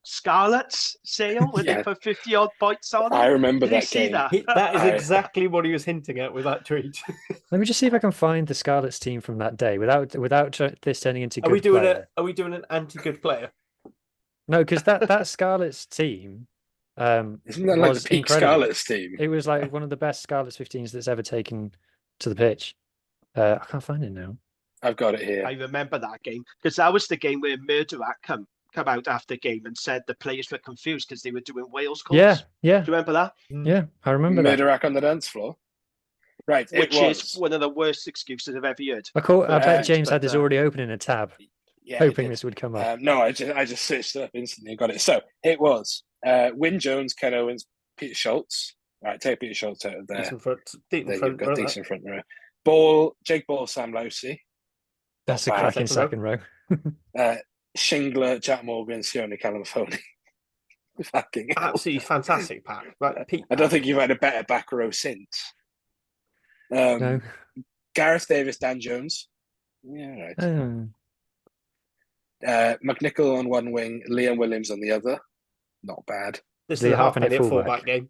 Scarlet's Sale when they put 50 odd points on. I remember that game. That is exactly what he was hinting at with that tweet. Let me just see if I can find the Scarlet's team from that day without this turning into. Are we doing an anti-good player? No, because that Scarlet's team. Isn't that like the peak Scarlet's team? It was like one of the best Scarlet's 15s that's ever taken to the pitch. I can't find it now. I've got it here. I remember that game because that was the game where Murdoch come out after the game and said the players were confused because they were doing Wales calls. Yeah. Do you remember that? Yeah, I remember that. Murdoch on the dance floor. Right, which is one of the worst excuses I've ever heard. I bet James had this already open in a tab, hoping this would come up. No, I just searched it up instantly and got it. So it was Wyn Jones, Ken Owens, Peter Schultz. Right, take Peter Schultz out of there. Decent front row. Jake Ball, Sam Lousy. That's a cracking second row. Shingler, Jack Morgan, Sione Calamafoni. Fucking absolutely fantastic pack. Right, I don't think you've had a better back row since. No. Gareth Davis, Dan Jones. Yeah, right. McNichol on one wing, Liam Williams on the other. Not bad. This is a half-minute fullback game.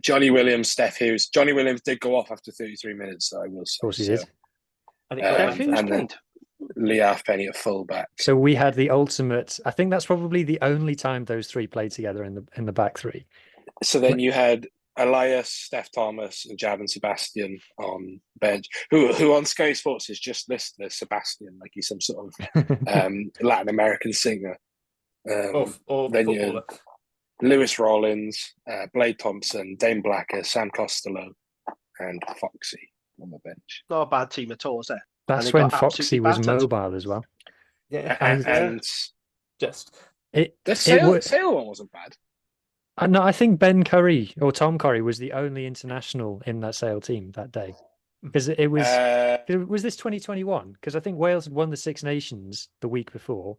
Johnny Williams, Steph Hughes. Johnny Williams did go off after 33 minutes, so I will say. Of course he did. And then Lee Halfpenny at fullback. So we had the ultimate. I think that's probably the only time those three played together in the back three. So then you had Elias, Steph Thomas, and Javan Sebastian on bench, who on Sky Sports is just listed as Sebastian, like he's some sort of Latin American singer. Or then you Lewis Rollins, Blade Thompson, Dane Blacker, Sam Costello, and Foxy on the bench. Not a bad team at all, is it? That's when Foxy was mobile as well. Yeah, and just the Sale one wasn't bad. No, I think Ben Curry or Tom Curry was the only international in that Sale team that day. Because it was this 2021? Because I think Wales won the Six Nations the week before,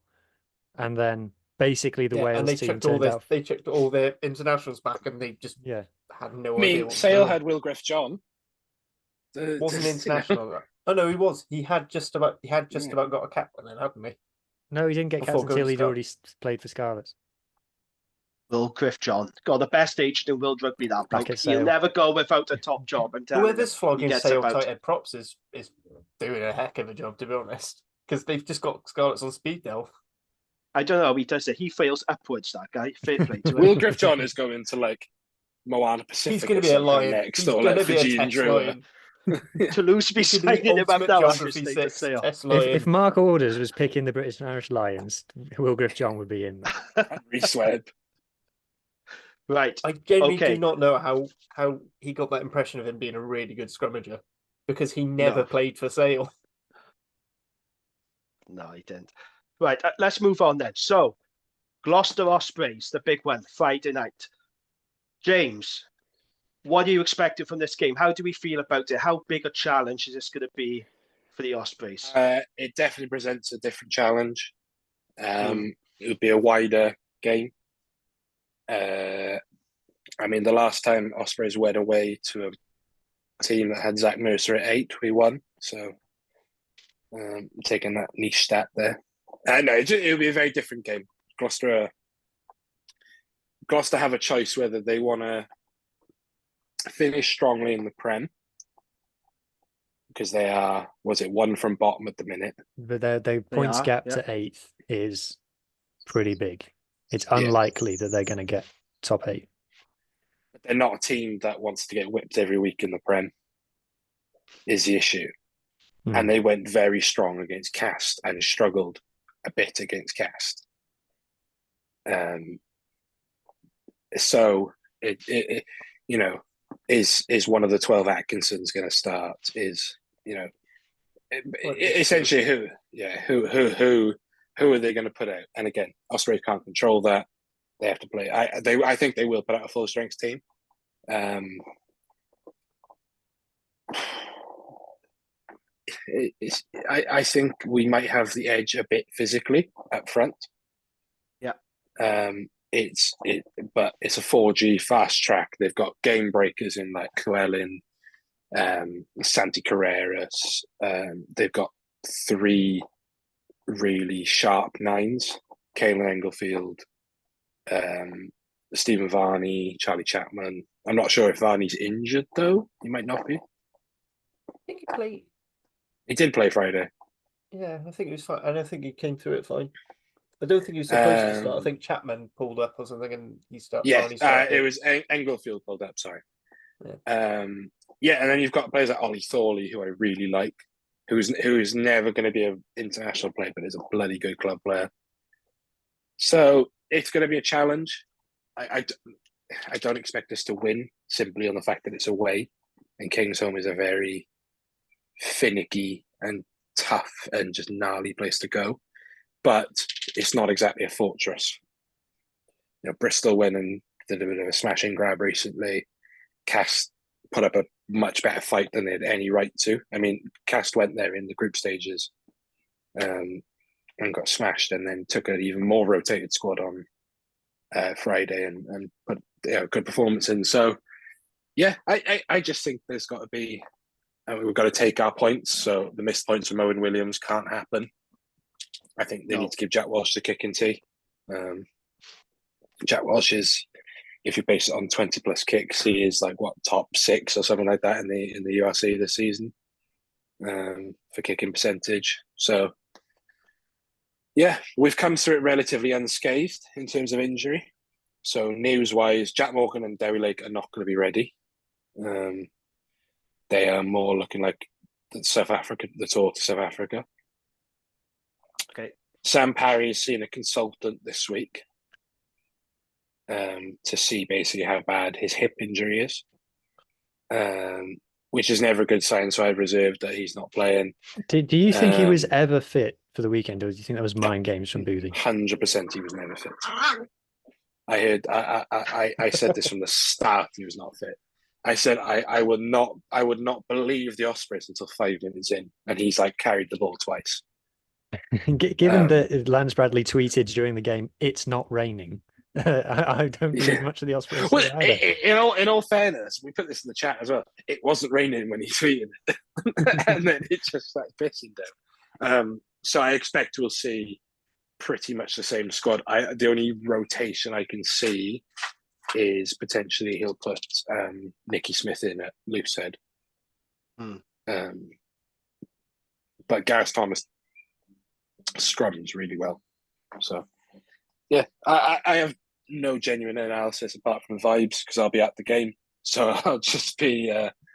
and then basically the Wales and they team took all turned out. They took all their internationals back, and they just had no idea. Sale had Will Griff John. Wasn't international. Oh no, he was. He had just about got a cap then, hadn't he? No, he didn't get capped until he'd already played for Scarlets. Will Griff John got the best agent in world rugby. That Back bloke. at Sale. He'll never go without a top job. And Whoever's flogging Sale tight head props is doing a heck of a job, to be honest, because they've just got Scarlets on speed dial. I don't know how he does it. He fails upwards. That guy. Fair play to him. Will Griff John is going to like Moana Pacific. He's going to be a lion next, He's or going like to be a Fijian test Drewer. lion. Toulouse be signing him up now after his state of Sale. If Mark Orders was picking the British and Irish Lions, Will Griff John would be in there. Reece Webb. Right. I genuinely do not know how he got that impression of him being a really good scrummager, because he never played for Sale. No, he didn't. Right, let's move on then. So, Gloucester Ospreys, the big one, Friday night. James, what are you expecting from this game? How do we feel about it? How big a challenge is this going to be for the Ospreys? It definitely presents a different challenge. It would be a wider game. I mean, the last time Ospreys went away to a team that had Zach Mercer at 8, we won. So, taking that niche stat there. No, it would be a very different game. Gloucester have a choice whether they want to finish strongly in the Prem, because they are, one from bottom at the minute. But their points gap to 8th is pretty big. It's unlikely that they're going to get top 8. But they're not a team that wants to get whipped every week in the Prem, is the issue. And they went very strong against Cast and struggled a bit against Cast. So it is one of the 12 Atkinsons going to start? Essentially who are they going to put out? And again, Ospreys can't control that. They have to play. I think they will put out a full strength team. I think we might have the edge a bit physically up front. Yeah. But it's a 4G fast track. They've got game breakers in like Llewellyn, Santi Carreras. They've got 3 really sharp 9s: Caelan Englefield, Stephen Varney, Charlie Chapman. I'm not sure if Varney's injured though. He might not be. I think he played. He did play Friday. Yeah, I think he was fine. I don't think he came through it fine. I don't think he was supposed to start. I think Chapman pulled up or something, and he started. Yeah, it was Englefield pulled up. Sorry. Yeah. And then you've got players like Ollie Thorley, who I really like, who is never going to be an international player, but is a bloody good club player. So it's going to be a challenge. I don't expect us to win simply on the fact that it's away, and Kingsholm is a very finicky and tough and just gnarly place to go. But it's not exactly a fortress. Bristol went and did a bit of a smash and grab recently. Cast put up a much better fight than they had any right to. I mean, Cast went there in the group stages and got smashed, and then took an even more rotated squad on Friday and put good performance in. So, yeah, I just think there's got to be... we've got to take our points. So the missed points from Owen Williams can't happen. I think they need to give Jack Walsh the kick and tee. Jack Walsh is, if you base it on 20 plus kicks, he is like top 6 or something like that in the URC this season for kicking percentage. So yeah, we've come through it relatively unscathed in terms of injury. So news wise, Jack Morgan and Derry Lake are not going to be ready. They are more looking like the tour to South Africa. Okay. Sam Parry's seen a consultant this week to see basically how bad his hip injury is, which is never a good sign. So I've reserved that he's not playing. Do you think he was ever fit for the weekend, or do you think that was mind games from Boothie? 100% he was never fit. I said this from the start, he was not fit. I said I would not believe the Ospreys until 5 minutes in, and he's like carried the ball twice. Given that Lance Bradley tweeted during the game, "It's not raining." I don't believe much of the Ospreys Well, either. in all fairness, we put this in the chat as well. It wasn't raining when he tweeted it, and then it just started pissing down. So I expect we'll see pretty much the same squad. The only rotation I can see is potentially he'll put Nicky Smith in at loose head. But Gareth Thomas scrums really well. So, yeah, I have no genuine analysis apart from vibes because I'll be at the game. So I'll just be.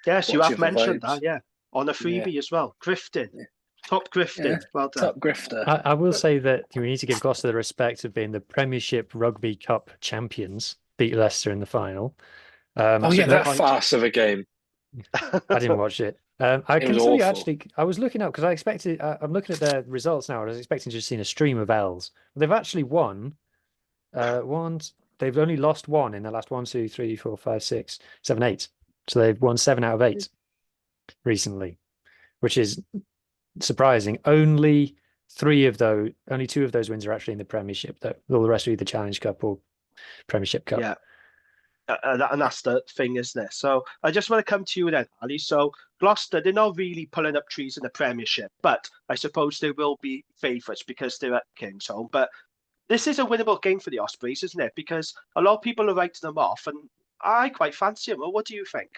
Yes, you have mentioned vibes. that, yeah. On a freebie as well. Grifting. Yeah. Top grifting. Yeah. Well done. Top grifter. I will say that we need to give Gloucester the respect of being the Premiership Rugby Cup champions, beat Leicester in the final. That farce of a game. I didn't watch it. I can tell you actually, I was looking up because I expected, I'm looking at their results now. I was expecting to just see a stream of L's. They've actually won. They've only lost one in the last 1, 2, 3, 4, 5, 6, 7, 8. So they've won 7 out of 8 recently, which is surprising. Only 2 of those wins are actually in the Premiership, though. All the rest are either Challenge Cup or Premiership Cup. Yeah. And that's the thing, isn't it? So I just want to come to you then, Ali. So Gloucester, they're not really pulling up trees in the Premiership, but I suppose they will be favourites because they're at Kingsholm. But this is a winnable game for the Ospreys, isn't it? Because a lot of people are writing them off, and I quite fancy them. Well, what do you think?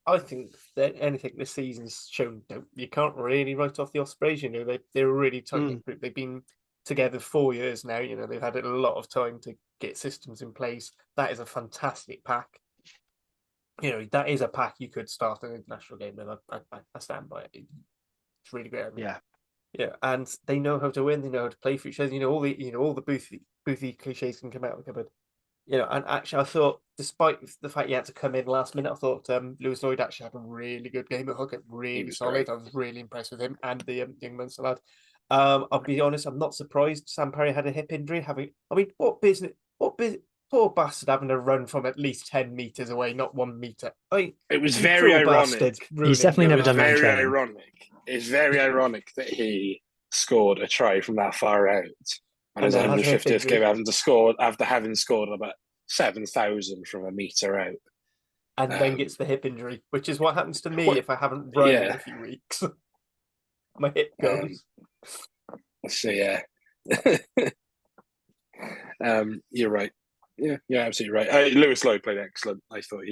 I think that anything this season's shown that you can't really write off the Ospreys. You know, they're a really tight group. They've been together 4 years now. You know, they've had a lot of time to get systems in place. That is a fantastic pack. You know, that is a pack you could start an international game with. I stand by it. It's really great. Yeah, and they know how to win. They know how to play for each other. All the boothy cliches can come out of the cupboard. You know, and actually, I thought, despite the fact he had to come in last minute, I thought Lewis Lloyd actually had a really good game at hooker, really solid. Great. I was really impressed with him and the young Munster lad. I'll be honest, I'm not surprised Sam Perry had a hip injury. What business? Poor bastard having to run from at least 10 meters away, not 1 meter. It was very ironic. He's definitely never done that. Very ironic. It's very ironic that he scored a try from that far out. And his 150th game after having scored about 7,000 from a metre out. And then gets the hip injury, which is what happens to me if I haven't run in a few weeks. My hip goes. So, yeah. You're right. Yeah, you're absolutely right. Lewis Lloyd played excellent. I thought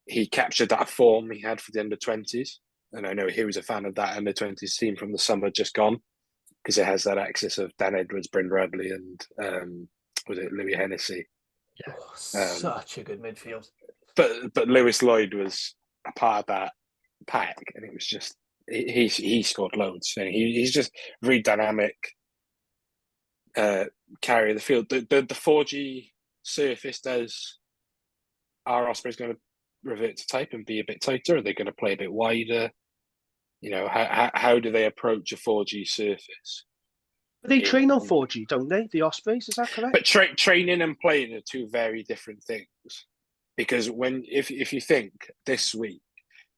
he captured that form he had for the under-20s. And I know he was a fan of that under-20s team from the summer just gone, because it has that axis of Dan Edwards, Bryn Bradley, and was it Louis Hennessy? Yeah, such a good midfield. But Lewis Lloyd was a part of that pack, and it was just he scored loads, and he's just very dynamic. Carry the field. The 4G surface does. Are Ospreys going to revert to type and be a bit tighter? Are they going to play a bit wider? You know, how do they approach a 4G surface? But they train on 4G, don't they? The Ospreys, is that correct? But training and playing are two very different things. Because if you think this week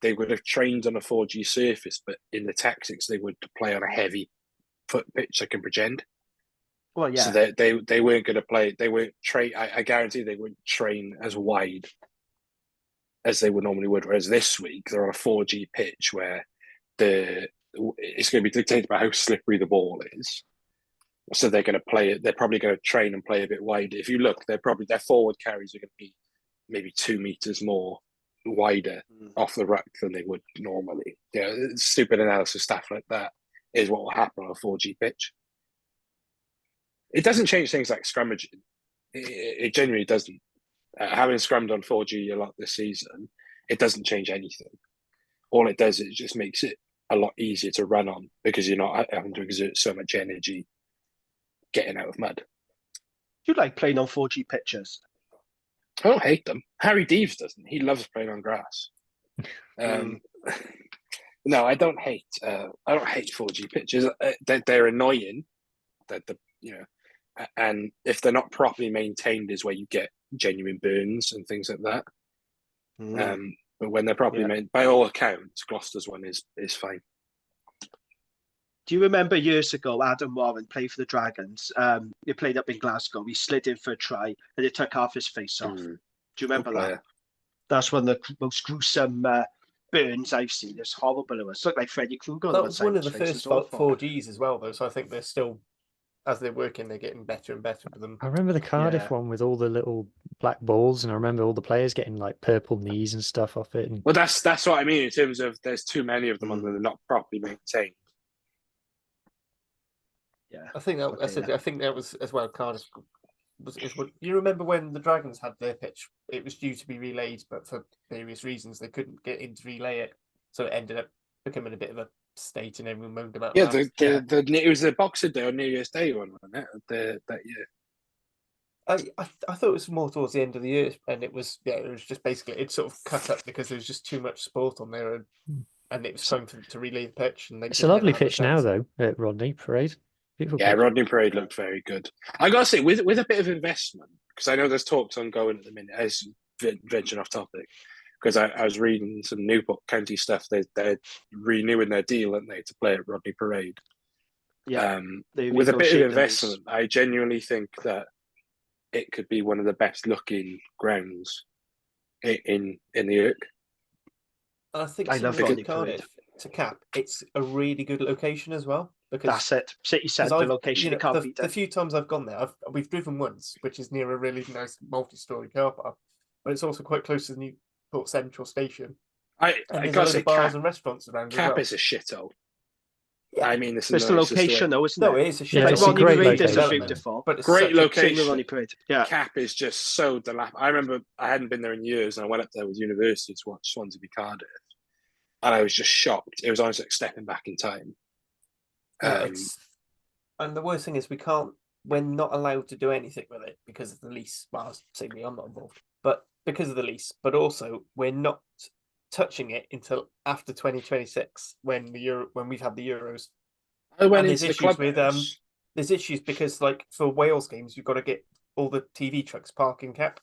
they would have trained on a 4G surface, but in the tactics they would play on a heavy foot pitch like in Bridgend. Well, yeah. So they weren't going to play. They weren't train. I guarantee they wouldn't train as wide as they would normally would. Whereas this week they're on a 4G pitch where it's going to be dictated by how slippery the ball is. So they're going to play it. They're probably going to train and play a bit wider. If you look, their forward carries are going to be maybe 2 meters more wider off the ruck than they would normally. Yeah, stupid analysis stuff like that is what will happen on a 4G pitch. It doesn't change things like scrummaging. It genuinely doesn't. Having scrummed on 4G a lot this season, it doesn't change anything. All it does is it just makes it a lot easier to run on because you're not having to exert so much energy getting out of mud. Do you like playing on 4G pitches? I don't hate them. Harry Deves doesn't. He loves playing on grass. No, I don't hate 4G pitches. They're annoying. And if they're not properly maintained, is where you get genuine burns and things like that. But when they're properly made, by all accounts, Gloucester's one is fine. Do you remember years ago, Adam Warren played for the Dragons? He played up in Glasgow. He slid in for a try and it took half his face off. Do you remember that? That's one of the most gruesome burns I've seen. It's horrible. It looked like Freddy Krueger. That was one of the first 4Gs as well, though. So I think they're still, as they're working, they're getting better and better with them. I remember the Cardiff one with all the little black balls, and I remember all the players getting like purple knees and stuff off it. And... Well, that's what I mean in terms of there's too many of them and they're not properly maintained. Yeah, I think that was as well. Cardiff you remember when the Dragons had their pitch? It was due to be relayed, but for various reasons they couldn't get in to relay it, so it ended up becoming a bit of a state, and everyone moaned about. Yeah, it was the Boxing Day on New Year's Day one, wasn't it? That year. I thought it was more towards the end of the year, and it was just basically it sort of cut up because there was just too much sport on there, and it was time to relay the pitch. And it's a lovely pitch now, though, at Rodney Parade. Beautiful pitch. Rodney Parade looked very good. I gotta say, with a bit of investment, because I know there's talks ongoing at the minute. As venturing off topic, because I was reading some Newport County stuff. They're renewing their deal, aren't they, to play at Rodney Parade? Yeah. With a bit of investment, I genuinely think that it could be one of the best looking grounds in the Irk. I think I love Cardiff to cap. It's a really good location as well. Because that's it. City centre location. You can't beat it. The few times I've gone there, we've driven once, which is near a really nice multi-story car park, but it's also quite close to the Newport Central Station. I got to say, bars and restaurants around. Cap is a shithole. Yeah. I mean, it's the location, though, isn't it? No, it is a shithole. It's a great location. Is beautiful, but it's great location. Yeah. Cap is just so dilapidated. I remember I hadn't been there in years, and I went up there with university to watch Swansea v Cardiff, and I was just shocked. It was almost like stepping back in time. And the worst thing is we're not allowed to do anything with it because of the lease. Well, I'm not involved, but because of the lease, but also we're not touching it until after 2026 when we've had the Euros. I went into the club with there's issues because like for Wales games you've got to get all the TV trucks parking Cap,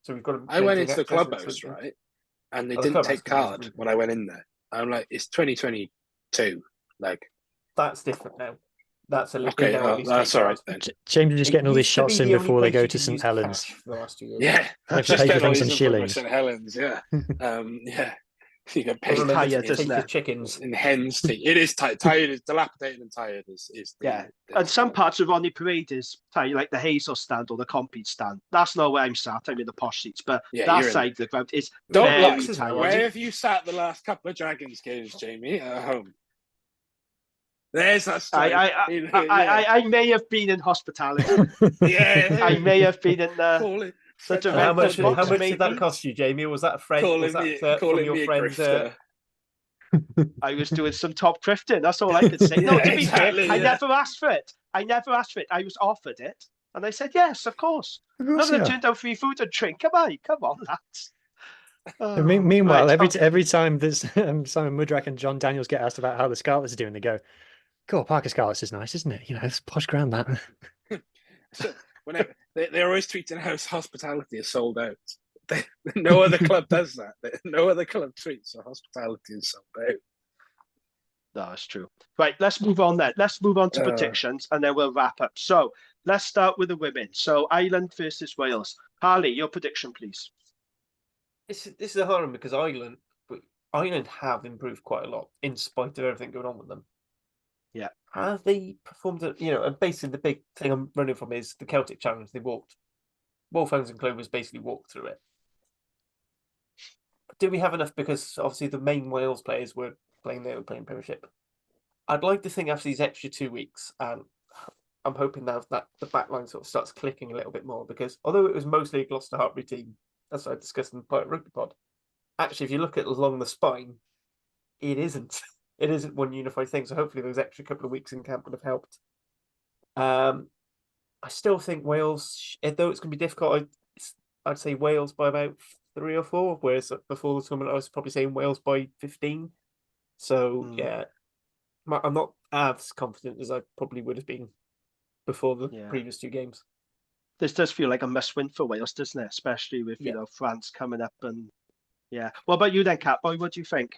so we've got to. I went into the clubhouse, right, and they didn't take card when I went in there. I'm like, it's 2022, like. That's different now. That's a little okay. That's all right then. James are just getting all these shots in before they go to St Helens. Yeah, just pay for some shillings. St Helens, yeah, yeah. You get paid tired, isn't it? Chickens in hens tea. It is tired. Tired is dilapidated and tired is and some parts of Rodney Parade is tired, like the Hazel stand or the Compete stand. That's not where I'm sat. I'm in the posh seats, but that side of the ground is very tired. Where have you sat the last couple of Dragons games, Jamie? At home. There's that story. I may have been in hospitality. I may have been in the how much did that cost you, Jamie? Was that a friend? Was that from your friend? I was doing some top crafting. That's all I could say. No, to be fair, I never asked for it. I was offered it, and I said yes, of course. Nothing turned down free food and drink. Come on, lads. Meanwhile, every time there's Simon Mudrak and John Daniels get asked about how the Scarlets are doing, they go, "God, Parker Scarlets is nice, isn't it? You know, it's posh ground that." So whenever they're always treating house hospitality as sold out. No other club does that. No other club treats hospitality as sold out. No, that's true. Right, let's move on then. Let's move on to predictions and then we'll wrap up. So let's start with the women. So Ireland versus Wales. Harley, your prediction, please. This is a hard one because Ireland have improved quite a lot in spite of everything going on with them. Yeah. Have they performed and basically the big thing I'm running from is the Celtic Challenge. They walked. Wolfhounds and Clovers basically walked through it. Do we have enough? Because obviously the main Wales players were playing Premiership. I'd like to think after these extra 2 weeks, and I'm hoping now that the back line sort of starts clicking a little bit more, because although it was mostly a Gloucester Hartbury team, as I discussed in the Pirate Rugby Pod, actually if you look at along the spine, it isn't. It isn't one unified thing. So hopefully those extra couple of weeks in camp would have helped. I still think Wales, though it's going to be difficult, I'd say Wales by about 3 or 4, whereas before the tournament I was probably saying Wales by 15. So yeah, I'm not as confident as I probably would have been before the previous 2 games. This does feel like a must-win for Wales, doesn't it? Especially with France coming up and Yeah. What about you then, CatBoy? What do you think?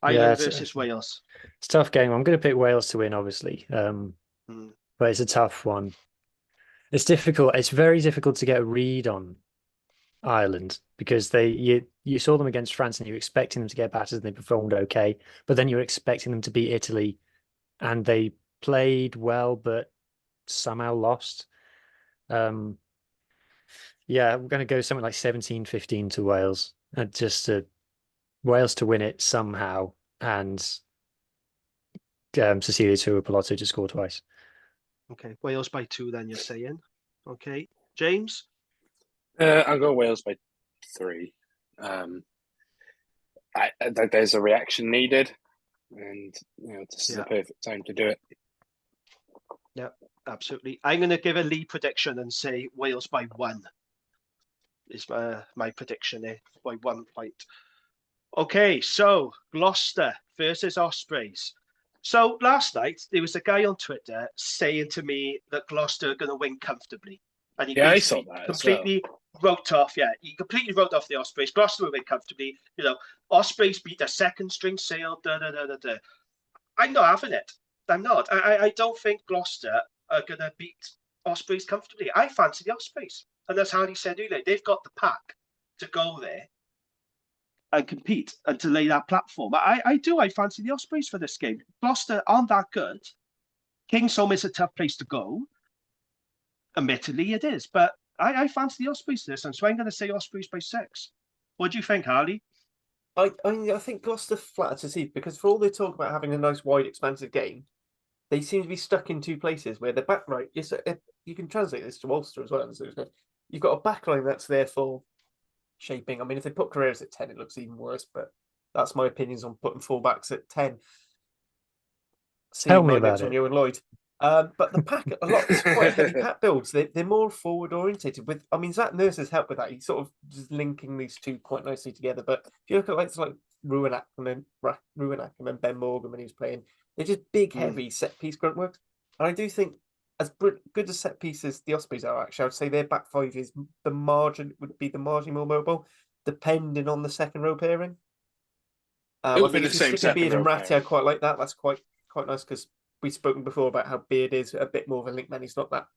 Ireland versus Wales. It's a tough game. I'm going to pick Wales to win, obviously, but it's a tough one. It's difficult. It's very difficult to get a read on Ireland because you saw them against France and you're expecting them to get battered and they performed okay, but then you're expecting them to beat Italy and they played well but somehow lost. Yeah, we're going to go something like 17-15 to Wales, and just Wales to win it somehow, and Cecilia Tuipulotu to score twice. Okay, Wales by 2 then, you're saying. Okay, James? I'll go Wales by 3. There's a reaction needed, and this is the perfect time to do it. Yeah, absolutely. I'm going to give a lead prediction and say Wales by 1 is my prediction there, by 1 point. Okay, so Gloucester versus Ospreys. So last night, there was a guy on Twitter saying to me that Gloucester are going to win comfortably. And he I saw that completely wrote off, he completely wrote off the Ospreys. Gloucester will win comfortably. Ospreys beat a second-string Sale, I'm not having it. I'm not. I don't think Gloucester are going to beat Ospreys comfortably. I fancy the Ospreys. And as Harley said earlier, they've got the pack to go there and compete and to lay that platform. I fancy the Ospreys for this game. Gloucester aren't that good. Kingsholm is a tough place to go. Admittedly, it is. But I fancy the Ospreys this, and so I'm going to say Ospreys by 6. What do you think, Harley? I think Gloucester flatter to see, because for all they talk about having a nice, wide, expansive game, they seem to be stuck in 2 places where the back right. You can translate this to Ulster as well. So you've got a back line that's there for shaping. I mean, if they put Carreras at 10, it looks even worse. But that's my opinions on putting fullbacks at 10. Tell me about it. On you and Lloyd. But the pack, a lot, it's quite heavy pack builds. They're more forward orientated. Zach Nurse has helped with that. He's sort of just linking these two quite nicely together. But if you look at like Ruin Ackerman and Ben Morgan when he was playing, they're just big, heavy set piece grunt works. And I do think, as good as set pieces the Ospreys are, actually, I would say their back 5 is would be the margin more mobile, depending on the second row pairing. It would be the same second Beard and row Ratty, I quite like that. That's quite nice because we've spoken before about how Beard is a bit more of a link man. He's not that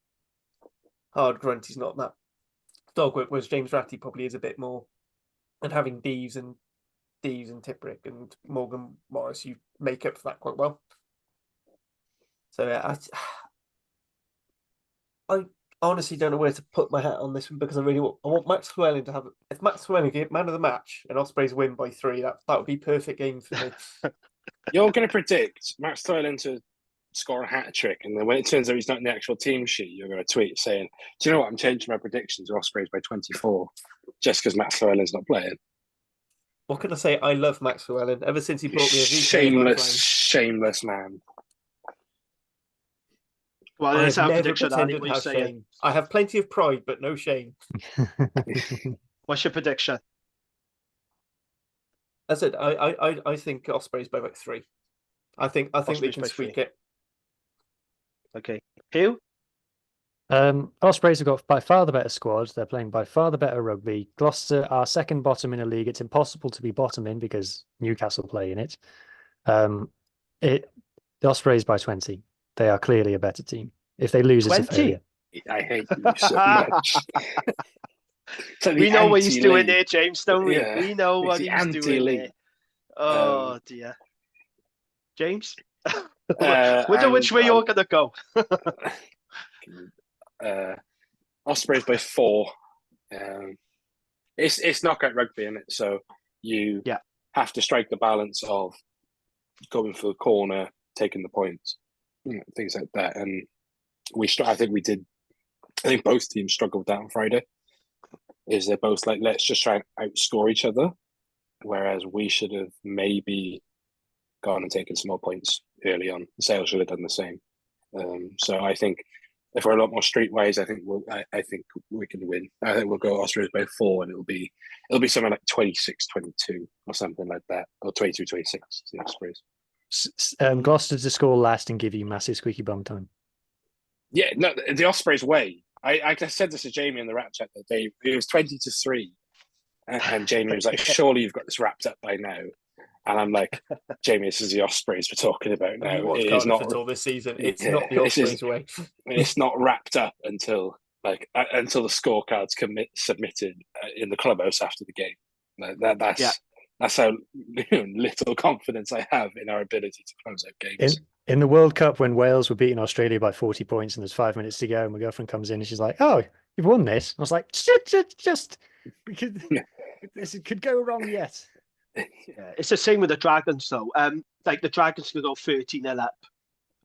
hard grunt. He's not that dog work, whereas James Ratty probably is a bit more. And having Deves and Tipperick and Morgan Morris, you make up for that quite well. So I honestly don't know where to put my hat on this one because I want Max Llewellyn to have. If Max Llewellyn get man of the match and Ospreys win by 3, that would be perfect game for me. You're going to predict Max Llewellyn to score a hat trick, and then when it turns out he's not in the actual team sheet, you're going to tweet saying, "Do you know what? I'm changing my prediction to Ospreys by 24 just because Max Llewellyn's not playing." What can I say? I love Max Llewellyn. Ever since he brought me a shameless man. Well, that's our prediction, Andy. What are you saying? I have plenty of pride, but no shame. What's your prediction? As I said, I think Ospreys by like 3. I think they can squeak it. Okay. Huw? Ospreys have got by far the better squad. They're playing by far the better rugby. Gloucester are second bottom in a league. It's impossible to be bottom in because Newcastle play in it. The Ospreys by 20. They are clearly a better team. If they lose, 20? It's a failure. I hate you so much. We know what he's doing there, James, don't we? Yeah. We know what he's doing there. Oh, dear. James? Which way you're going to go? Ospreys by 4. It's knockout rugby, isn't it? So you have to strike the balance of going for the corner, taking the points, things like that. And I think both teams struggled with that on Friday. They're both like, let's just try and outscore each other, whereas we should have maybe gone and taken some more points early on. Sale should have done the same. So I think if we're a lot more streetwise, I think we can win. I think we'll go Ospreys by 4, and it'll be something like 26-22 or something like that, or 22-26 the Ospreys. Gloucester to score last and give you massive squeaky bum time. Yeah, no, the Ospreys way. I said this to Jamie in the rap chat that day. It was 20-3 And Jamie was like, surely you've got this wrapped up by now. And I'm like, Jamie, this is the Ospreys we're talking about now. It is not until this season. It's not the Ospreys way. It's not wrapped up until the scorecards submitted in the clubhouse after the game. That's how little confidence I have in our ability to close out games. In the World Cup, when Wales were beating Australia by 40 points and there's 5 minutes to go, and my girlfriend comes in and she's like, "Oh, you've won this." I was like, "Just this could go wrong yet." Yeah, it's the same with the Dragons, though. Like the Dragons could go 13-0 up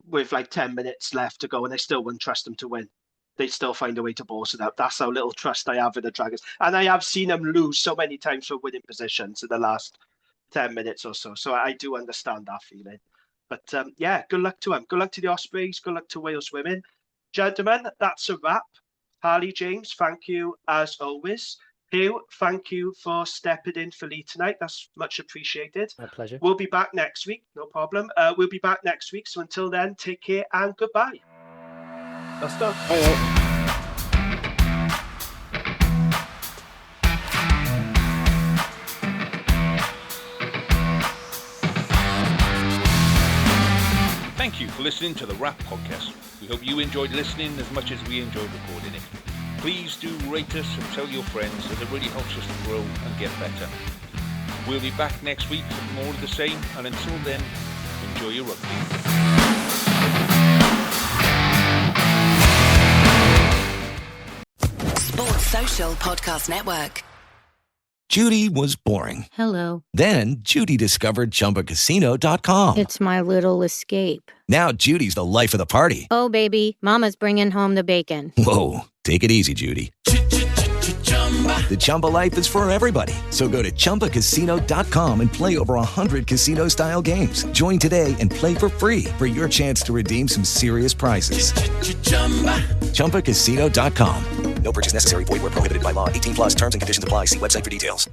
with like 10 minutes left to go, and I still wouldn't trust them to win. They still find a way to balls it up. That's how little trust I have in the Dragons, and I have seen them lose so many times for winning positions in the last 10 minutes or so. So I do understand that feeling. But good luck to them. Good luck to the Ospreys. Good luck to Wales women, gentlemen. That's a wrap. Harley, James, thank you as always. Huw, thank you for stepping in for Lee tonight. That's much appreciated. My pleasure. We'll be back next week. No problem. We'll be back next week. So until then, take care and goodbye. That's done. Bye. Thank you for listening to the Wrap Podcast. We hope you enjoyed listening as much as we enjoyed recording it. Please do rate us and tell your friends, as it really helps us to grow and get better. We'll be back next week with more of the same, and until then, enjoy your rugby. Sports Social Podcast Network. Judy was boring. Hello. Then Judy discovered ChumbaCasino.com. It's my little escape. Now Judy's the life of the party. Oh, baby, mama's bringing home the bacon. Whoa, take it easy, Judy. The Chumba life is for everybody. So go to ChumbaCasino.com and play over 100 casino-style games. Join today and play for free for your chance to redeem some serious prizes. ChumbaCasino.com. No purchase necessary. Void where prohibited by law. 18+ terms and conditions apply. See website for details.